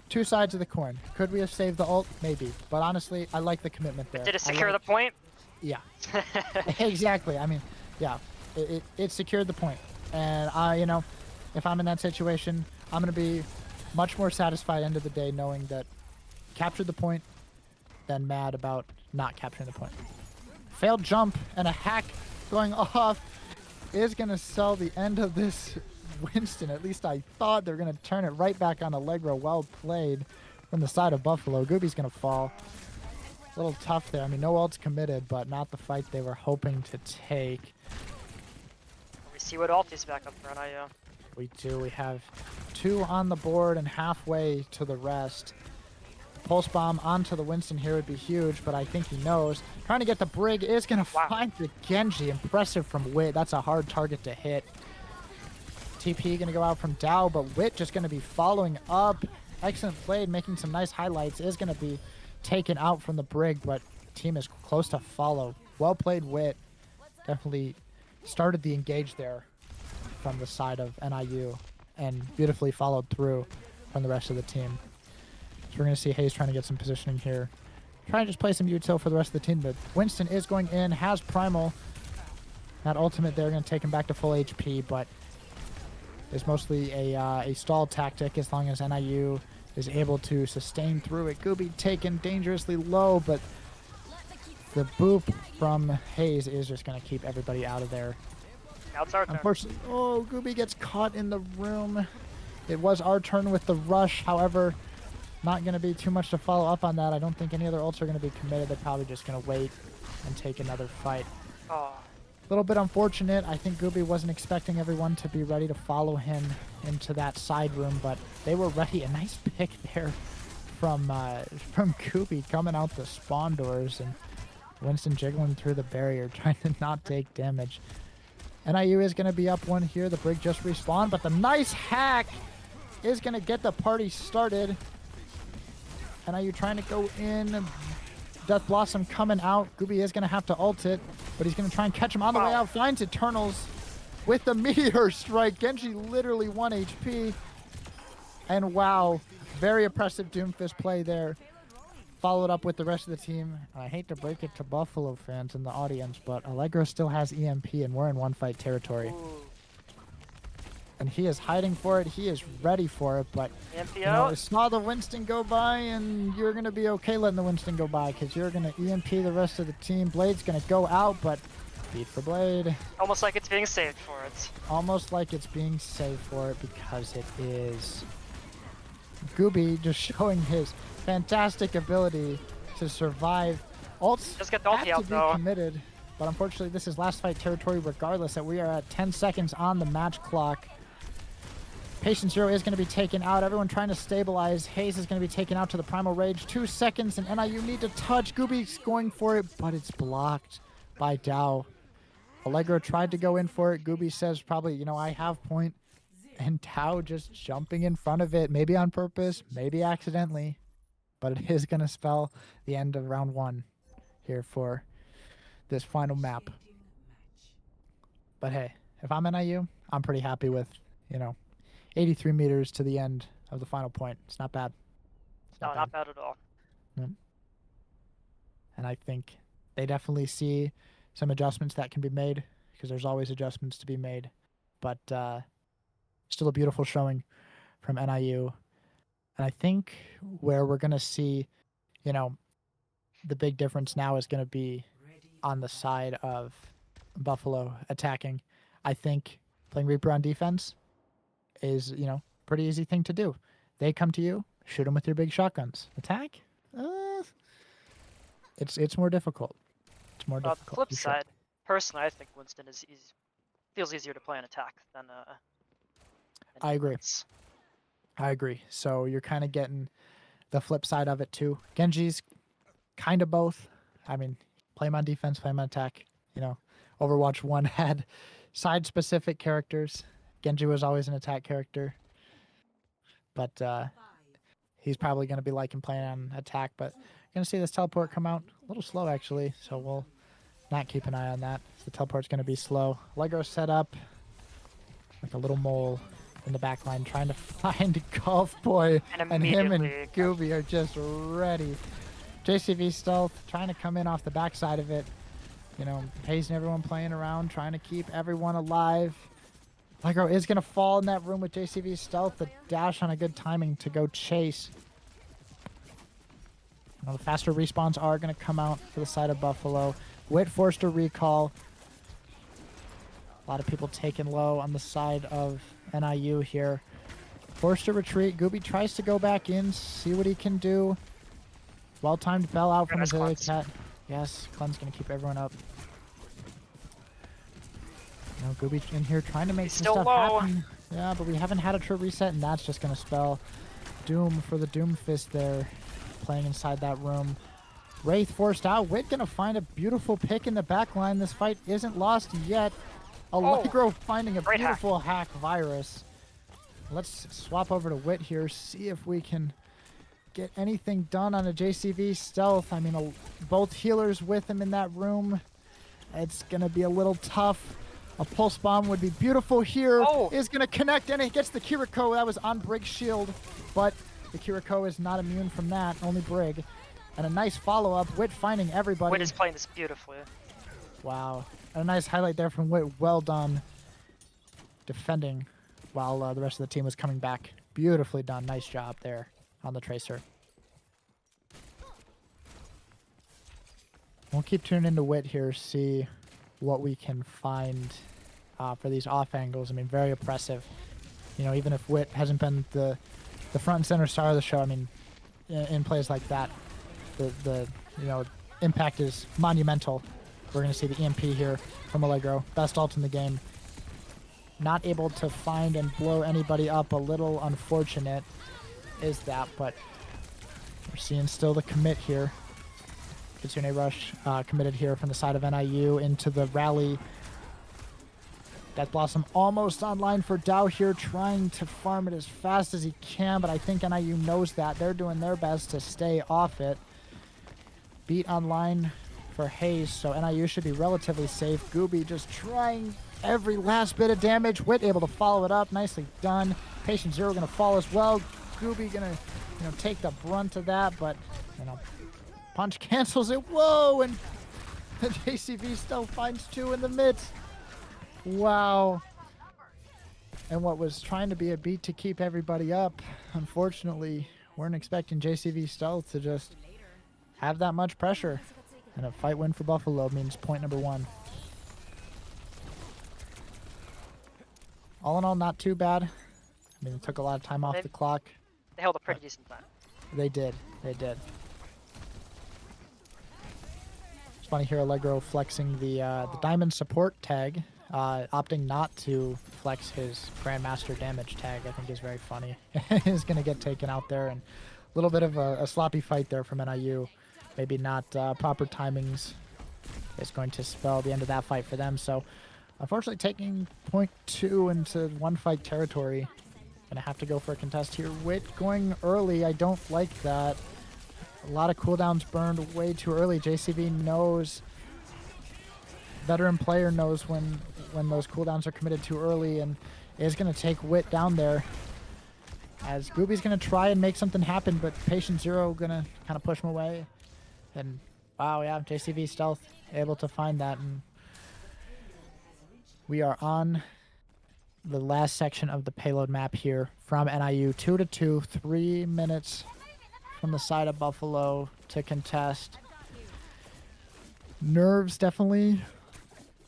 two sides of the coin. Could we have saved the ult? Maybe. But honestly, I like the commitment there. Did it secure the point? Yeah. Exactly. I mean, yeah. It secured the point. And you know, if I'm in that situation, I'm going to be much more satisfied end of the day knowing that captured the point than mad about not capturing the point. Failed jump and a hack going off is going to sell the end of this Winston. At least I thought they're going to turn it right back on Allegro. Well played from the side of Buffalo. Gooby's going to fall. A little tough there. I mean, no ults committed, but not the fight they were hoping to take. We see what ult is back up for NIU. We do. We have 2 on the board and halfway to the rest. Pulse bomb onto the Winston here would be huge, but I think he knows. Trying to get the Brig is going to find the Genji. Impressive from Wit. That's a hard target to hit. TP going to go out from Dow, but Wit just going to be following up. Excellent play, making some nice highlights. Is going to be taken out from the Brig, but team is close to follow. Well played, Wit. Definitely started the engage there from the side of NIU and beautifully followed through from the rest of the team. So we're going to see Hayes trying to get some positioning here. Trying to just play some util for the rest of the team, but Winston is going in, has Primal. That ultimate there going to take him back to full HP, but is mostly a stall tactic as long as NIU is able to sustain through it. Gooby taken dangerously low, but the boop from Hayes is just going to keep everybody out of there. Now it's our turn. Unfortunately, oh, Gooby gets caught in the room. It was our turn with the rush, however, not going to be too much to follow up on that. I don't think any other ults are going to be committed. They're probably just going to wait and take another fight. Oh. A little bit unfortunate. I think Gooby wasn't expecting everyone to be ready to follow him into that side room, but they were ready. A nice pick there from Gooby coming out the spawn doors, and Winston jiggling through the barrier, trying to not take damage. NIU is going to be up 1 here. The Brig just respawned, but the nice hack is going to get the party started. NIU trying to go in. Death Blossom coming out. Gooby is going to have to ult it, but he's going to try and catch him on the way out. Finds Eternals with the Meteor Strike. Genji literally 1 HP. And wow, very oppressive Doomfist play there. Followed up with the rest of the team. I hate to break it to Buffalo fans in the audience, but Allegro still has EMP and we're in 1-fight territory. Ooh. And he is hiding for it. He is ready for it, but you know, saw the Winston go by, and you're going to be okay letting the Winston go by because you're going to EMP the rest of the team. Blade's going to go out, but Beat for Blade. Almost like it's being saved for it. Almost like it's being saved for it because it is. Gooby just showing his fantastic ability to survive. Ults Just get the ulti have out, to be though. committed, but unfortunately this is last fight territory regardless that we are at 10 seconds on the match clock. Patient Zero is going to be taken out. Everyone trying to stabilize. Hayes is going to be taken out to the Primal Rage. 2 seconds and NIU need to touch. Gooby's going for it, but it's blocked by Dow. Allegro tried to go in for it. Gooby says probably, you know, I have point. And Dow just jumping in front of it, maybe on purpose, maybe accidentally. But it is going to spell the end of round 1 here for this final map. But hey, if I'm NIU, I'm pretty happy with, you know, 83 meters to the end of the final point. It's not bad. It's No, not bad at all. And I think they definitely see some adjustments that can be made because there's always adjustments to be made. But still a beautiful showing from NIU. And I think where we're going to see, you know, the big difference now is going to be on the side of Buffalo attacking. I think playing Reaper on defense is, you know, pretty easy thing to do. They come to you, shoot them with your big shotguns. Attack? It's more difficult. It's more difficult. The flip for sure. side, personally, I think Winston is feels easier to play an attack than I agree. defense. I agree. So you're kind of getting the flip side of it too. Genji's kind of both. I mean, play him on defense, play him on attack. You know, Overwatch 1 had side-specific characters. Genji was always an attack character. But he's probably going to be liking playing on attack. But you're going to see this teleport come out a little slow, actually. So we'll not keep an eye on that. The teleport's going to be slow. Lego set up like a little mole in the back line trying to find Golf Boy. And him and Gooby are just ready. JCV Stealth trying to come in off the backside of it. You know, hazing everyone playing around, trying to keep everyone alive. Lego is going to fall in that room with JCV Stealth. The dash on a good timing to go chase. You know, the faster respawns are going to come out for the side of Buffalo. Wit forced a recall. A lot of people taken low on the side of NIU here. Forced to retreat. Gooby tries to go back in, see what he can do. Well-timed bell out from Azalea Cat. Yes, Clem's going to keep everyone up. You know, Gooby in here trying to make some stuff happen. Yeah, but we haven't had a true reset, and that's just going to spell doom for the Doom Fist there, playing inside that room. Wraith forced out. Wit going to find a beautiful pick in the back line. This fight isn't lost yet. Allegro finding a beautiful hack virus. Let's swap over to Wit here, see if we can get anything done on a JCV Stealth. I mean, both healers with him in that room. It's going to be a little tough. A pulse bomb would be beautiful here. Is going to connect, and it gets the Kiriko. That was on Brig's shield, but the Kiriko is not immune from that, only Brig. And a nice follow-up. Wit finding everybody. Wit is playing this beautifully. Wow. And a nice highlight there from Wit. Well done defending while the rest of the team was coming back. Beautifully done. Nice job there on the Tracer. We'll keep tuning into Wit here, see what we can find for these off angles. I mean, very oppressive. You know, even if Wit hasn't been the front and center star of the show, I mean, in plays like that, the you know, impact is monumental. We're going to see the EMP here from Allegro. Best ult in the game. Not able to find and blow anybody up. A little unfortunate is that, but we're seeing still the commit here. Kitsune Rush committed here from the side of NIU into the rally. Death Blossom almost online for Dow here, trying to farm it as fast as he can, but I think NIU knows that. They're doing their best to stay off it. Beat online for Hayes, so NIU should be relatively safe. Gooby just trying every last bit of damage. Wit able to follow it up. Nicely done. Patient Zero going to fall as well. Gooby going to, you know, take the brunt of that, but, you know, punch cancels it. Whoa, and the JCV still finds 2 in the midst. Wow. And what was trying to be a beat to keep everybody up, unfortunately, weren't expecting JCV Stealth to just have that much pressure. And a fight win for Buffalo means point number 1. all in all, not too bad. I mean, it took a lot of time off the clock. They held a pretty decent time. They did. They did. It's funny here, Allegro flexing the diamond support tag, opting not to flex his grandmaster damage tag. I think is very funny. He's gonna get taken out there, and a little bit of a sloppy fight there from NIU. Maybe not proper timings is going to spell the end of that fight for them. So, unfortunately, taking point 2 into one fight territory. Gonna have to go for a contest here. Wit going early. I don't like that. A lot of cooldowns burned way too early. JCV knows, veteran player knows when those cooldowns are committed too early, and is going to take Wit down there. As Gooby's going to try and make something happen, but Patient Zero going to kind of push him away. And wow, yeah, JCV Stealth able to find that. And we are on the last section of the payload map here from NIU. 2-2, 3 minutes from the side of Buffalo to contest. Nerves definitely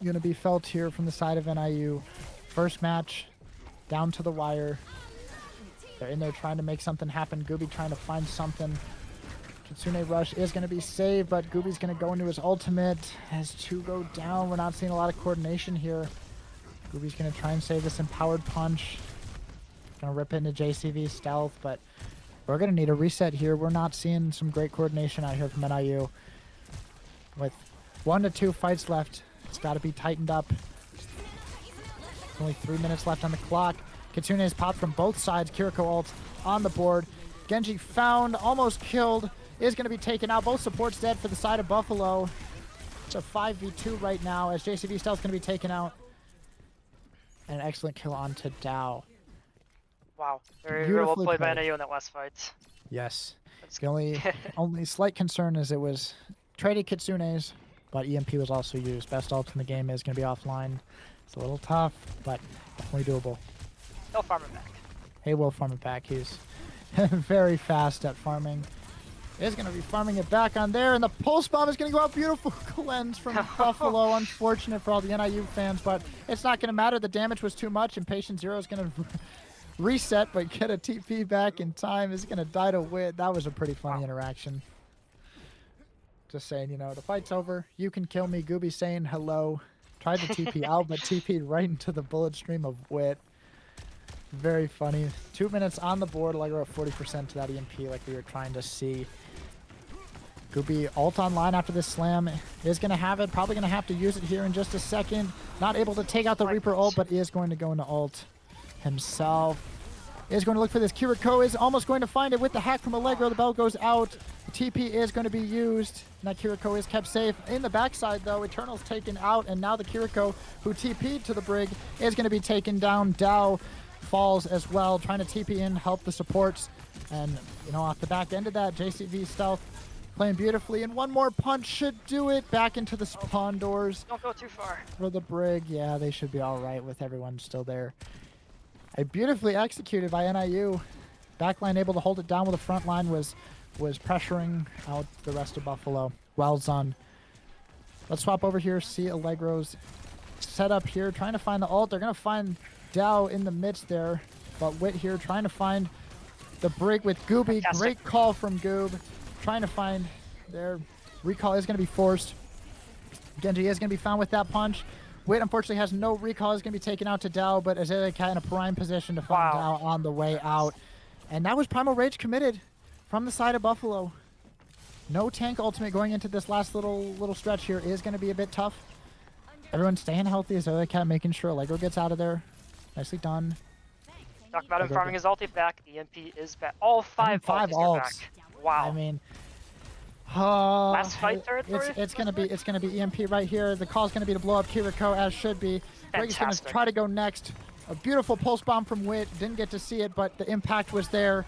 going to be felt here from the side of NIU. First match, down to the wire. They're in there trying to make something happen. Gooby trying to find something. Kitsune Rush is going to be saved, but Gooby's going to go into his ultimate. Has 2 go down. We're not seeing a lot of coordination here. Gooby's going to try and save this empowered punch. Going to rip into JCV Stealth, but we're going to need a reset here. We're not seeing some great coordination out here from NIU. With 1 to 2 fights left, it's got to be tightened up. Only 3 minutes left on the clock. Kitsune is popped from both sides. Kiriko ult on the board. Genji found, almost killed, is going to be taken out. Both supports dead for the side of Buffalo. It's a 5v2 right now as JCV Stealth is going to be taken out. And an excellent kill onto Dow. Wow, very well played by NIU in that last fight. Yes. The only slight concern is it was traded Kitsune's, but EMP was also used. Best ult in the game is going to be offline. It's a little tough, but definitely doable. He'll farm it back. He will farm it back. He's very fast at farming. Is going to be farming it back on there, and the pulse bomb is going to go out. Beautiful cleanse from Buffalo. Unfortunate for all the NIU fans, but it's not going to matter. The damage was too much, and Patient Zero is going to reset, but get a TP back in time. Is going to die to Wit. That was a pretty funny interaction. Just saying, you know, the fight's over. You can kill me. Gooby saying hello. Tried to TP out, but TP'd right into the bullet stream of Wit. Very funny. 2 minutes on the board. Allegro at 40% to that EMP like we were trying to see. Gooby ult online after this slam. Is going to have it. Probably going to have to use it here in just a second. Not able to take out the Reaper ult, but is going to go into ult himself. Is going to look for this. Kiriko is almost going to find it with the hack from Allegro. The bell goes out. The TP is going to be used. And that Kiriko is kept safe. In the backside, though, Eternal's taken out. And now the Kiriko, who TP'd to the Brig, is going to be taken down. Dow falls as well, trying to TP in, help the supports. And, you know, off the back end of that, JCV Stealth playing beautifully. And one more punch should do it. Back into the spawn doors. Don't go too far. For the Brig. Yeah, they should be all right with everyone still there. Beautifully executed by NIU. Backline able to hold it down while the front line was pressuring out the rest of Buffalo. Well done. Let's swap over here, see Allegro's setup here, trying to find the ult. They're going to find Dow in the midst there, but Wit here trying to find the Brig with Gooby. Fantastic. Great call from Goob. Trying to find their recall is going to be forced. Genji is going to be found with that punch. Wit unfortunately has no recall. Is going to be taken out to Dow, but Azalea Cat in a prime position to find Dow on the way out. And that was Primal Rage committed from the side of Buffalo. No tank ultimate going into this last little stretch here is going to be a bit tough. Everyone staying healthy. Azalea Cat making sure Allegro gets out of there. Nicely done. Talk about him farming his ulti back. The EMP is back. All five ults. Back. Wow. I mean, last fight territory. It's gonna be EMP right here. The call's gonna be to blow up Kiriko as should be. Brig's gonna try to go next. A beautiful pulse bomb from Wit. Didn't get to see it, but the impact was there.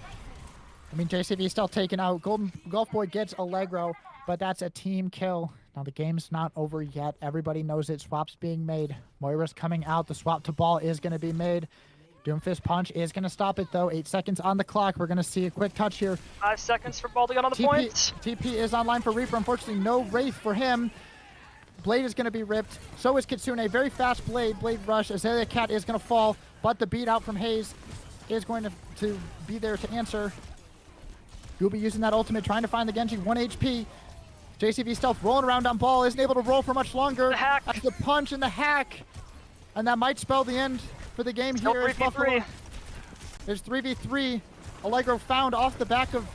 I mean, JCV is still taken out. Golf Boy gets Allegro, but that's a team kill. Now the game's not over yet. Everybody knows it. Swap's being made. Moira's coming out. The swap to ball is gonna be made. Doomfist punch is going to stop it, though. 8 seconds on the clock. We're going to see a quick touch here. 5 seconds for Baldigan on the point. TP is online for Reaper. Unfortunately, no Wraith for him. Blade is going to be ripped. So is Kitsune. Very fast Blade. Blade rush. Azalea Cat is going to fall. but the beat out from Hayes is going to be there to answer. Gooby using that ultimate, trying to find the Genji, 1 HP. JCV Stealth rolling around on ball, isn't able to roll for much longer. The hack. That's the punch and the hack. And that might spell the end for the game Still here. 3v3. There's 3v3. Allegro found off the back of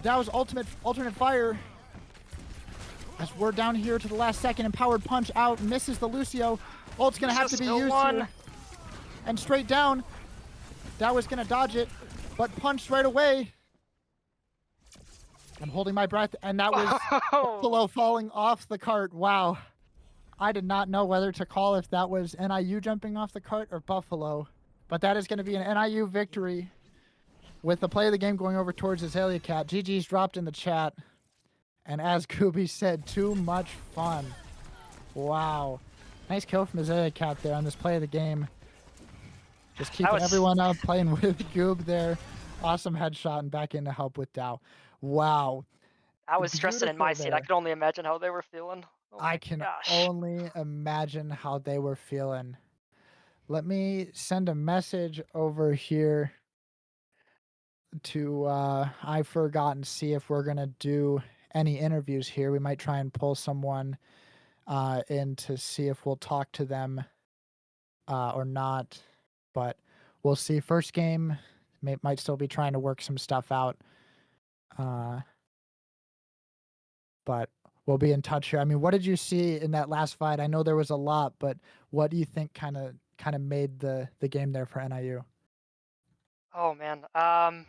Dow's alternate fire. As we're down here to the last second, empowered punch out, misses the Lucio. Ult's gonna have to be used here. And straight down. Dow is gonna dodge it, but punched right away. I'm holding my breath, and that was Buffalo falling off the cart. Wow. I did not know whether to call if that was NIU jumping off the cart or Buffalo. But that is going to be an NIU victory with the play of the game going over towards Azalea Cat. GG's dropped in the chat. And as Gooby said, too much fun. Wow. Nice kill from Azalea Cat there on this play of the game. Just keeping everyone up, playing with Goob there. Awesome headshot and back in to help with Dow. Wow. I was stressing in my seat. I could only imagine how they were feeling. Oh I can only imagine how they were feeling. Let me send a message over here to I forgot and see if we're going to do any interviews here. We might try and pull someone in to see if we'll talk to them or not. But we'll see. First game, might still be trying to work some stuff out. But we'll be in touch here. I mean, what did you see in that last fight? I know there was a lot, but what do you think kind of made the game there for NIU? Oh man, I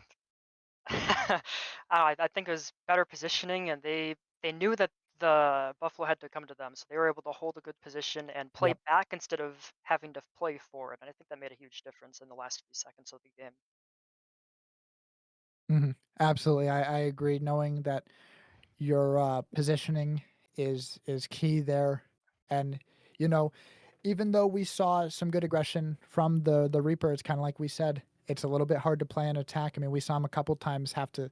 think it was better positioning, and they knew that the Buffalo had to come to them, so they were able to hold a good position and play back instead of having to play forward. And I think that made a huge difference in the last few seconds of the game. Absolutely, I agree. Knowing that your positioning is key there, and you know, even though we saw some good aggression from the Reaper, it's kind of like we said, it's a little bit hard to play an attack. I mean, we saw him a couple times have to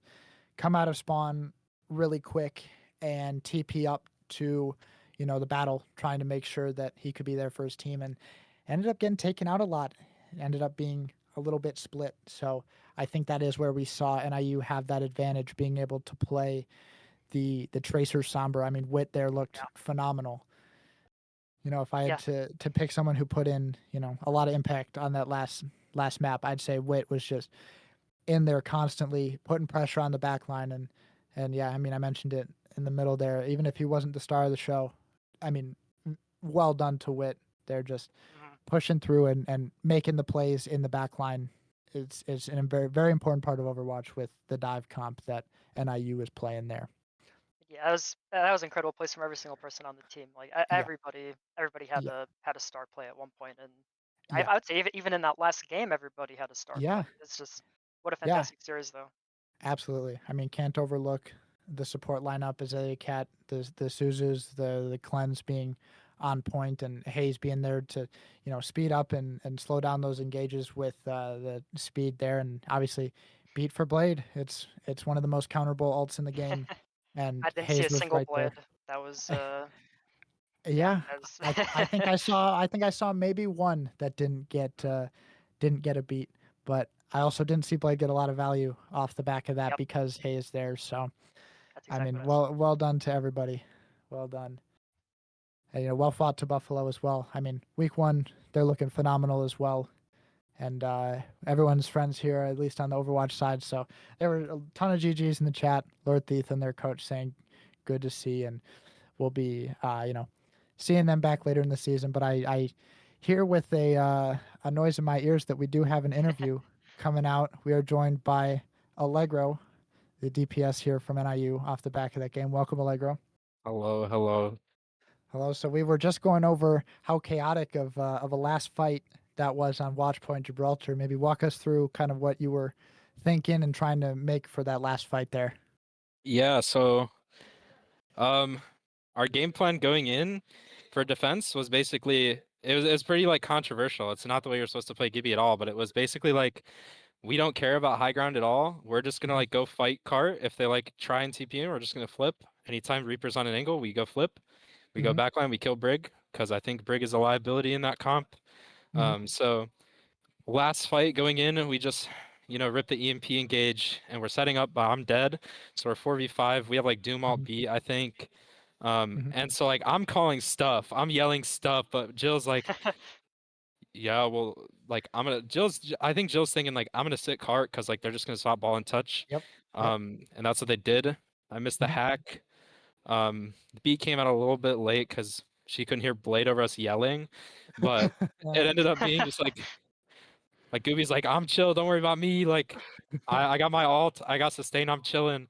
come out of spawn really quick and TP up to, the battle, trying to make sure that he could be there for his team, and ended up getting taken out a lot. Ended up being a little bit split. So I think that is where we saw NIU have that advantage, being able to play the Tracer Sombra. I mean, Wit there looked phenomenal. If I had to pick someone who put in, a lot of impact on that last map, I'd say Wit was just in there constantly putting pressure on the back line. And yeah, I mean, I mentioned it in the middle there. Even if he wasn't the star of the show, I mean, well done to Wit. They're just pushing through and making the plays in the back line. It's a very, very important part of Overwatch with the dive comp that NIU is playing there. Yeah, that was incredible plays from every single person on the team. Like everybody had a star play at one point, and I would say even in that last game, everybody had a star play. It's just what a fantastic series, though. Absolutely. I mean, can't overlook the support lineup as a cat, the Suzus, the Cleanse being on point, and Hayes being there to, speed up and slow down those engages with the speed there. And obviously beat for Blade. It's one of the most counterable ults in the game. And I didn't Hayes see a was single right blade. there. That was I think I saw maybe one that didn't get a beat, but I also didn't see Blade get a lot of value off the back of that because Hayes there. So that's exactly I mean, well done to everybody. Well done. And, well fought to Buffalo as well. I mean, week 1 they're looking phenomenal as well. And everyone's friends here, at least on the Overwatch side. So there were a ton of GGs in the chat. Lord Thief and their coach saying, "Good to see," and we'll be, seeing them back later in the season. But I hear with a noise in my ears that we do have an interview coming out. We are joined by Allegro, the DPS here from NIU, off the back of that game. Welcome, Allegro. Hello, hello. Hello. So we were just going over how chaotic of a last fight that was on Watchpoint Gibraltar. Maybe walk us through kind of what you were thinking and trying to make for that last fight there. Yeah, so our game plan going in for defense was basically it was pretty like controversial. It's not the way you're supposed to play Gibby at all, but it was basically like we don't care about high ground at all. We're just gonna like go fight cart. If they like try and TP in, we're just gonna flip. Anytime Reaper's on an angle, we go flip. We go backline, we kill Brig, because I think Brig is a liability in that comp. So last fight going in, we just, rip the EMP engage, and we're setting up, but I'm dead. So we're 4v5. We have like Doom alt Mhm. B, I think. Mhm. And so like I'm calling stuff, I'm yelling stuff, but Jill's like, yeah, well, like I think Jill's thinking like I'm gonna sit cart because like they're just gonna stop ball and touch. Yep. Yep. And that's what they did. I missed the Mhm. hack. The beat came out a little bit late because she couldn't hear Blade over us yelling, but Yeah. it ended up being just like Gooby's like, I'm chill, don't worry about me. Like I got my ult, I got sustain, I'm chilling.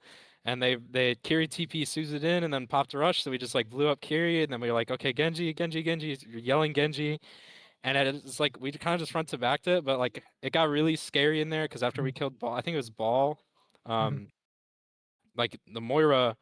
And they Kiri TP Suze it in and then popped a rush, so we just like blew up Kiri, and then we were like, okay, Genji, Genji, Genji, you're yelling Genji. And it's like we kind of just front to backed it, but like it got really scary in there because after we Mhm. killed Ball, I think it was Ball, Mhm. um, like the Moira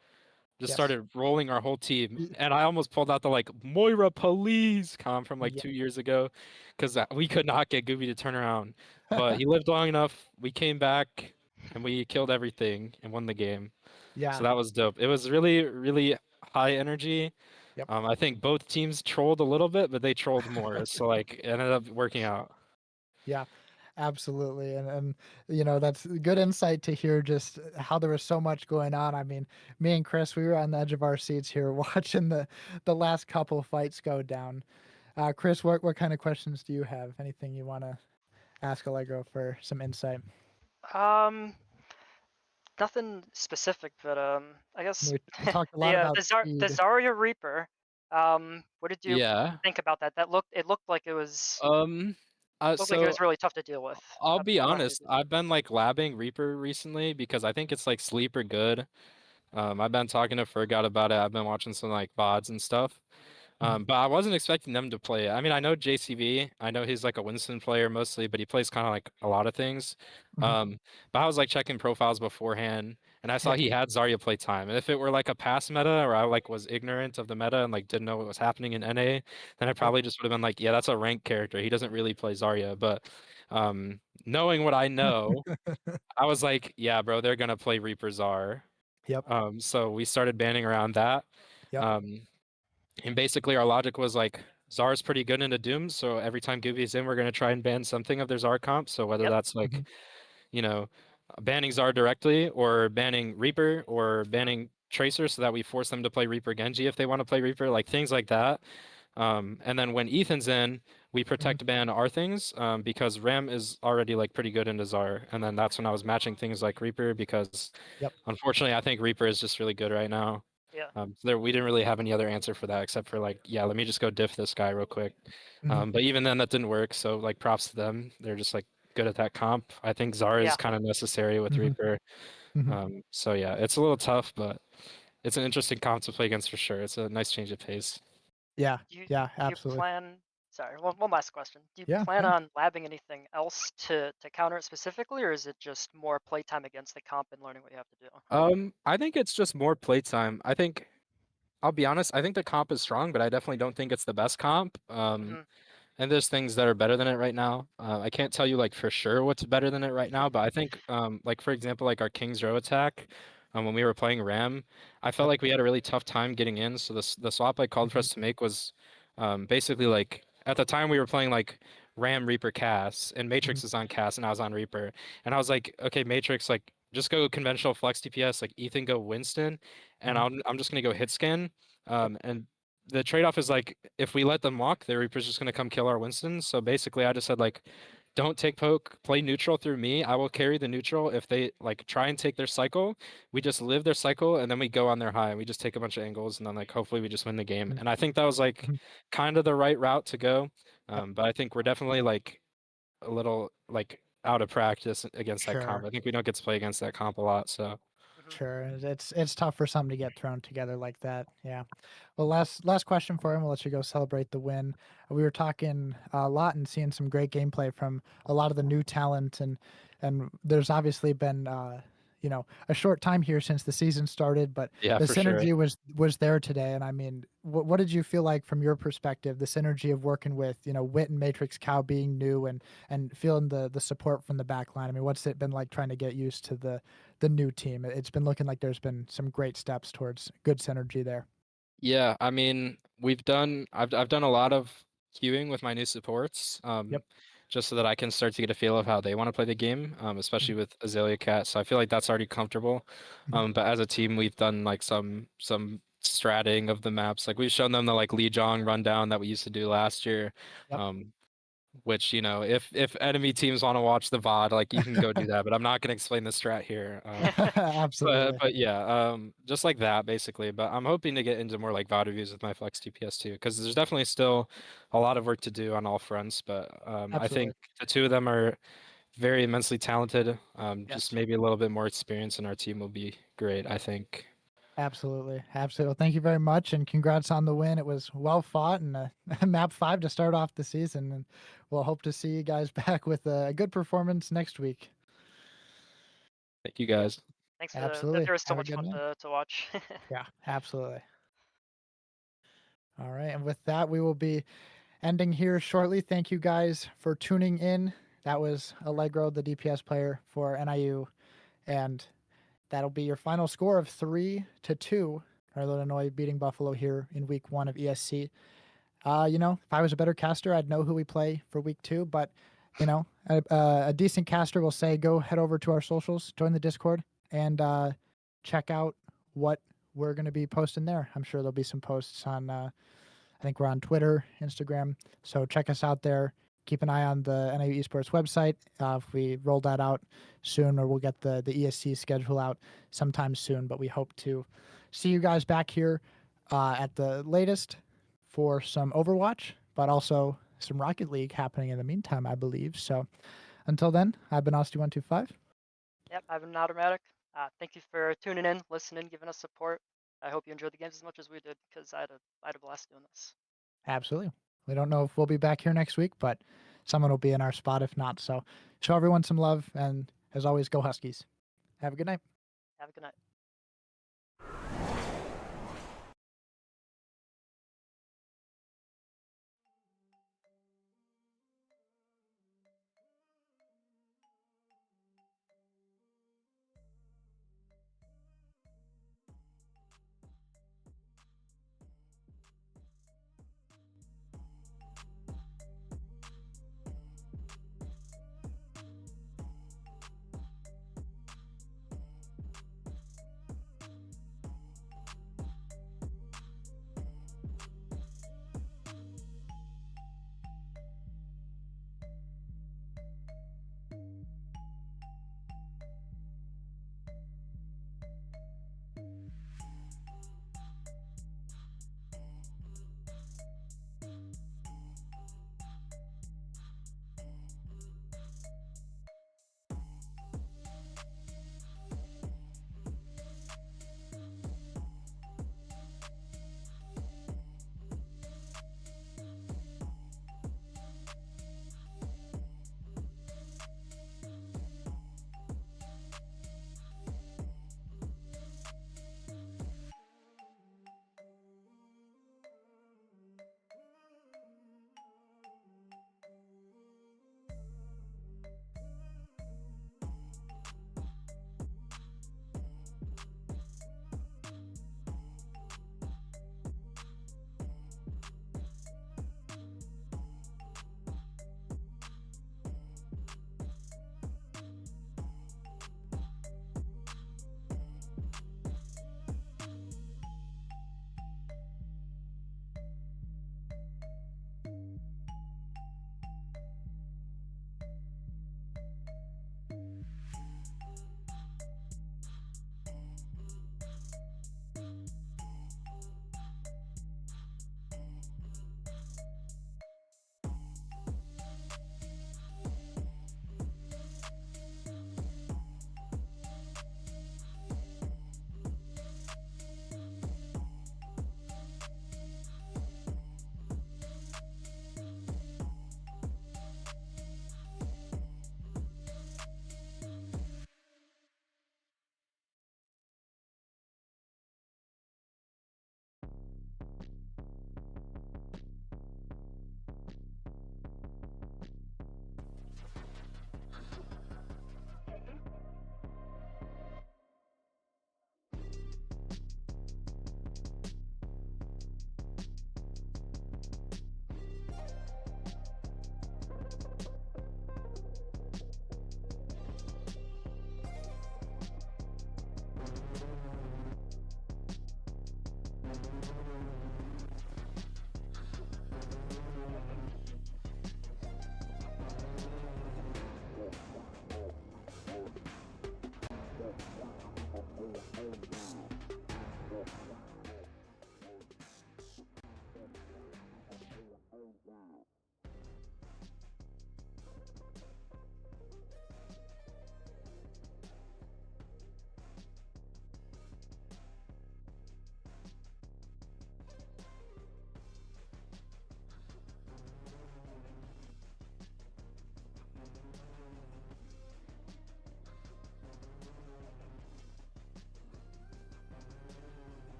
just Yes. started rolling our whole team, Y- and I almost pulled out the like Moira police com from like Yeah. 2 years ago, because we could not get Gooby to turn around, but he lived long enough. We came back and we killed everything and won the game. So Yeah. that was dope. It was really, really high energy. Yep. I think both teams trolled a little bit, but they trolled more. So like it ended up working out. Yeah, absolutely. And that's good insight to hear just how there was so much going on. I mean, me and Chris, we were on the edge of our seats here watching the last couple fights go down. Chris, what kind of questions do you have? Anything you want to ask Allegro for some insight? Um, nothing specific, but I guess We talked a lot about the speed. Zarya Reaper. What did you Yeah. think about that? It looked like it was Um. So really tough to deal with. I'll be I don't know how you honest. did. I've been like labbing Reaper recently because I think it's like sleeper good. I've been talking to Fergot about it. I've been watching some like VODs and stuff. Mhm. Mhm. But I wasn't expecting them to play it. I mean, I know JCV. I know he's like a Winston player mostly, but he plays kind of like a lot of things. Mhm. Um, but I was like checking profiles beforehand, and I saw Yeah. he had Zarya play time. And if it were like a past meta, or I like was ignorant of the meta and like didn't know what was happening in NA, then I Yep. probably just would have been like, yeah, that's a ranked character. He doesn't really play Zarya. But knowing what I know, I was like, yeah, bro, they're gonna play Reaper Zar. Yep. So we started banning around that. Yep. Um, and basically, our logic was like Zar's pretty good into Doom, so every time Goopy's in, we're gonna try and ban something of their Zar comp. So whether Yep. that's like, Mhm. you know, banning Zar directly, or banning Reaper, or banning Tracer, so that we force them to play Reaper Genji if they want to play Reaper, like things like that. And then when Ethan's in, we Mhm. protect ban our things, because Ram is already like pretty good into Zar. And then that's when I was matching things like Reaper because Yep. unfortunately I think Reaper is just really good right now. Yeah. So there, we didn't really have any other answer for that except for like, yeah, let me just go diff this guy real quick. Mhm. But even then, that didn't work. So like, props to them. They're just like good at that comp. I think Zara is Yeah. kind of necessary with Mhm. Reaper. Mhm. So yeah, it's a little tough, but it's an interesting comp to play against for sure. It's a nice change of pace. Yeah. Yeah. Do you Absolutely. plan? Sorry, one last question. Do you Yeah. plan Yeah. on labbing anything else to counter it specifically, or is it just more playtime against the comp and learning what you have to do? I think it's just more playtime. I think I'll be honest. I think the comp is strong, but I definitely don't think it's the best comp. Hmm. And there's things that are better than it right now. I can't tell you like for sure what's better than it right now, but I think like for example like our King's Row attack, when we were playing Ram, I felt Yep. like we had a really tough time getting in. So the swap I called for Mhm. us to make was basically like at the time we were playing like Ram Reaper Cass, and Mhm. Matrix is on Cass and I was on Reaper, and I was like, okay, Matrix, like just go conventional flex DPS, like Ethan go Winston, and Mhm. I'm just gonna go hit scan. Yep. And the trade-off is like if we let them walk, the Reaper's just gonna come kill our Winston. So basically, I just said like, don't take poke, play neutral through me. I will carry the neutral. If they like try and take their cycle, we just live their cycle and then we go on their high. We just take a bunch of angles and then like hopefully we just win the game. Mhm. And I think that was like Mhm. kind of the right route to go. Yep. But I think we're definitely like a little like out of practice against that comp. Sure. I think we don't get to play against that comp a lot. So Hmm. Sure. It's tough for something to get thrown together like that. Yeah. Well, last question for him. We'll let you go celebrate the win. We were talking a lot and seeing some great gameplay from a lot of the new talent, and there's obviously been a short time here since the season started, but yeah, the for sure. synergy was there today. And I mean, what did you feel like from your perspective, the synergy of working with Wit and Matrix Cow being new and feeling the support from the back line? I mean, what's it been like trying to get used to the new team? It's been looking like there's been some great steps towards good synergy there. Yeah, I mean, I've done a lot of queuing with my new supports. Yep. just so that I can start to get a feel of how they want to play the game, especially with Azalea Cat. So I feel like that's already comfortable. Mhm. But as a team, we've done like some stratting of the maps. Like we've shown them the like Lijiang rundown that we used to do last year. Yep. Which, you know, if enemy teams want to watch the VOD, like you can go do that, but I'm not gonna explain the strat here. Absolutely. But yeah, just like that basically. But I'm hoping to get into more like VOD reviews with my Flex DPS too, because there's definitely still a lot of work to do on all fronts. But I Absolutely. think the two of them are very immensely talented. Just Yes. maybe a little bit more experience in our team will be great, I think. Absolutely. Absolutely. Well, thank you very much, and congrats on the win. It was well fought, and map 5 to start off the season. And we'll hope to see you guys back with a good performance next week. Thank you guys. Thanks for Absolutely. there was so Have a much good fun night. to watch. Yeah, absolutely. All right. And with that, we will be ending here shortly. Thank you guys for tuning in. That was Allegro, the DPS player for NIU. And that'll be your final score of 3-2. Northern Illinois beating Buffalo here in week 1 of ESC. You know, if I was a better caster, I'd know who we play for week 2. But, you know, a decent caster will say, go head over to our socials, join the Discord, and check out what we're going to be posting there. I'm sure there'll be some posts on, I think we're on Twitter, Instagram. So check us out there. Keep an eye on the NIU Esports website. If we roll that out soon, or we'll get the ESC schedule out sometime soon. But we hope to see you guys back here at the latest for some Overwatch, but also some Rocket League happening in the meantime, I believe. So until then, I've been Austin125. Yep, I've been Automatic. Thank you for tuning in, listening, giving us support. I hope you enjoyed the games as much as we did, because I had a blast doing this. Absolutely. We don't know if we'll be back here next week, but someone will be in our spot if not. So show everyone some love, and as always, go Huskies. Have a good night. Have a good night.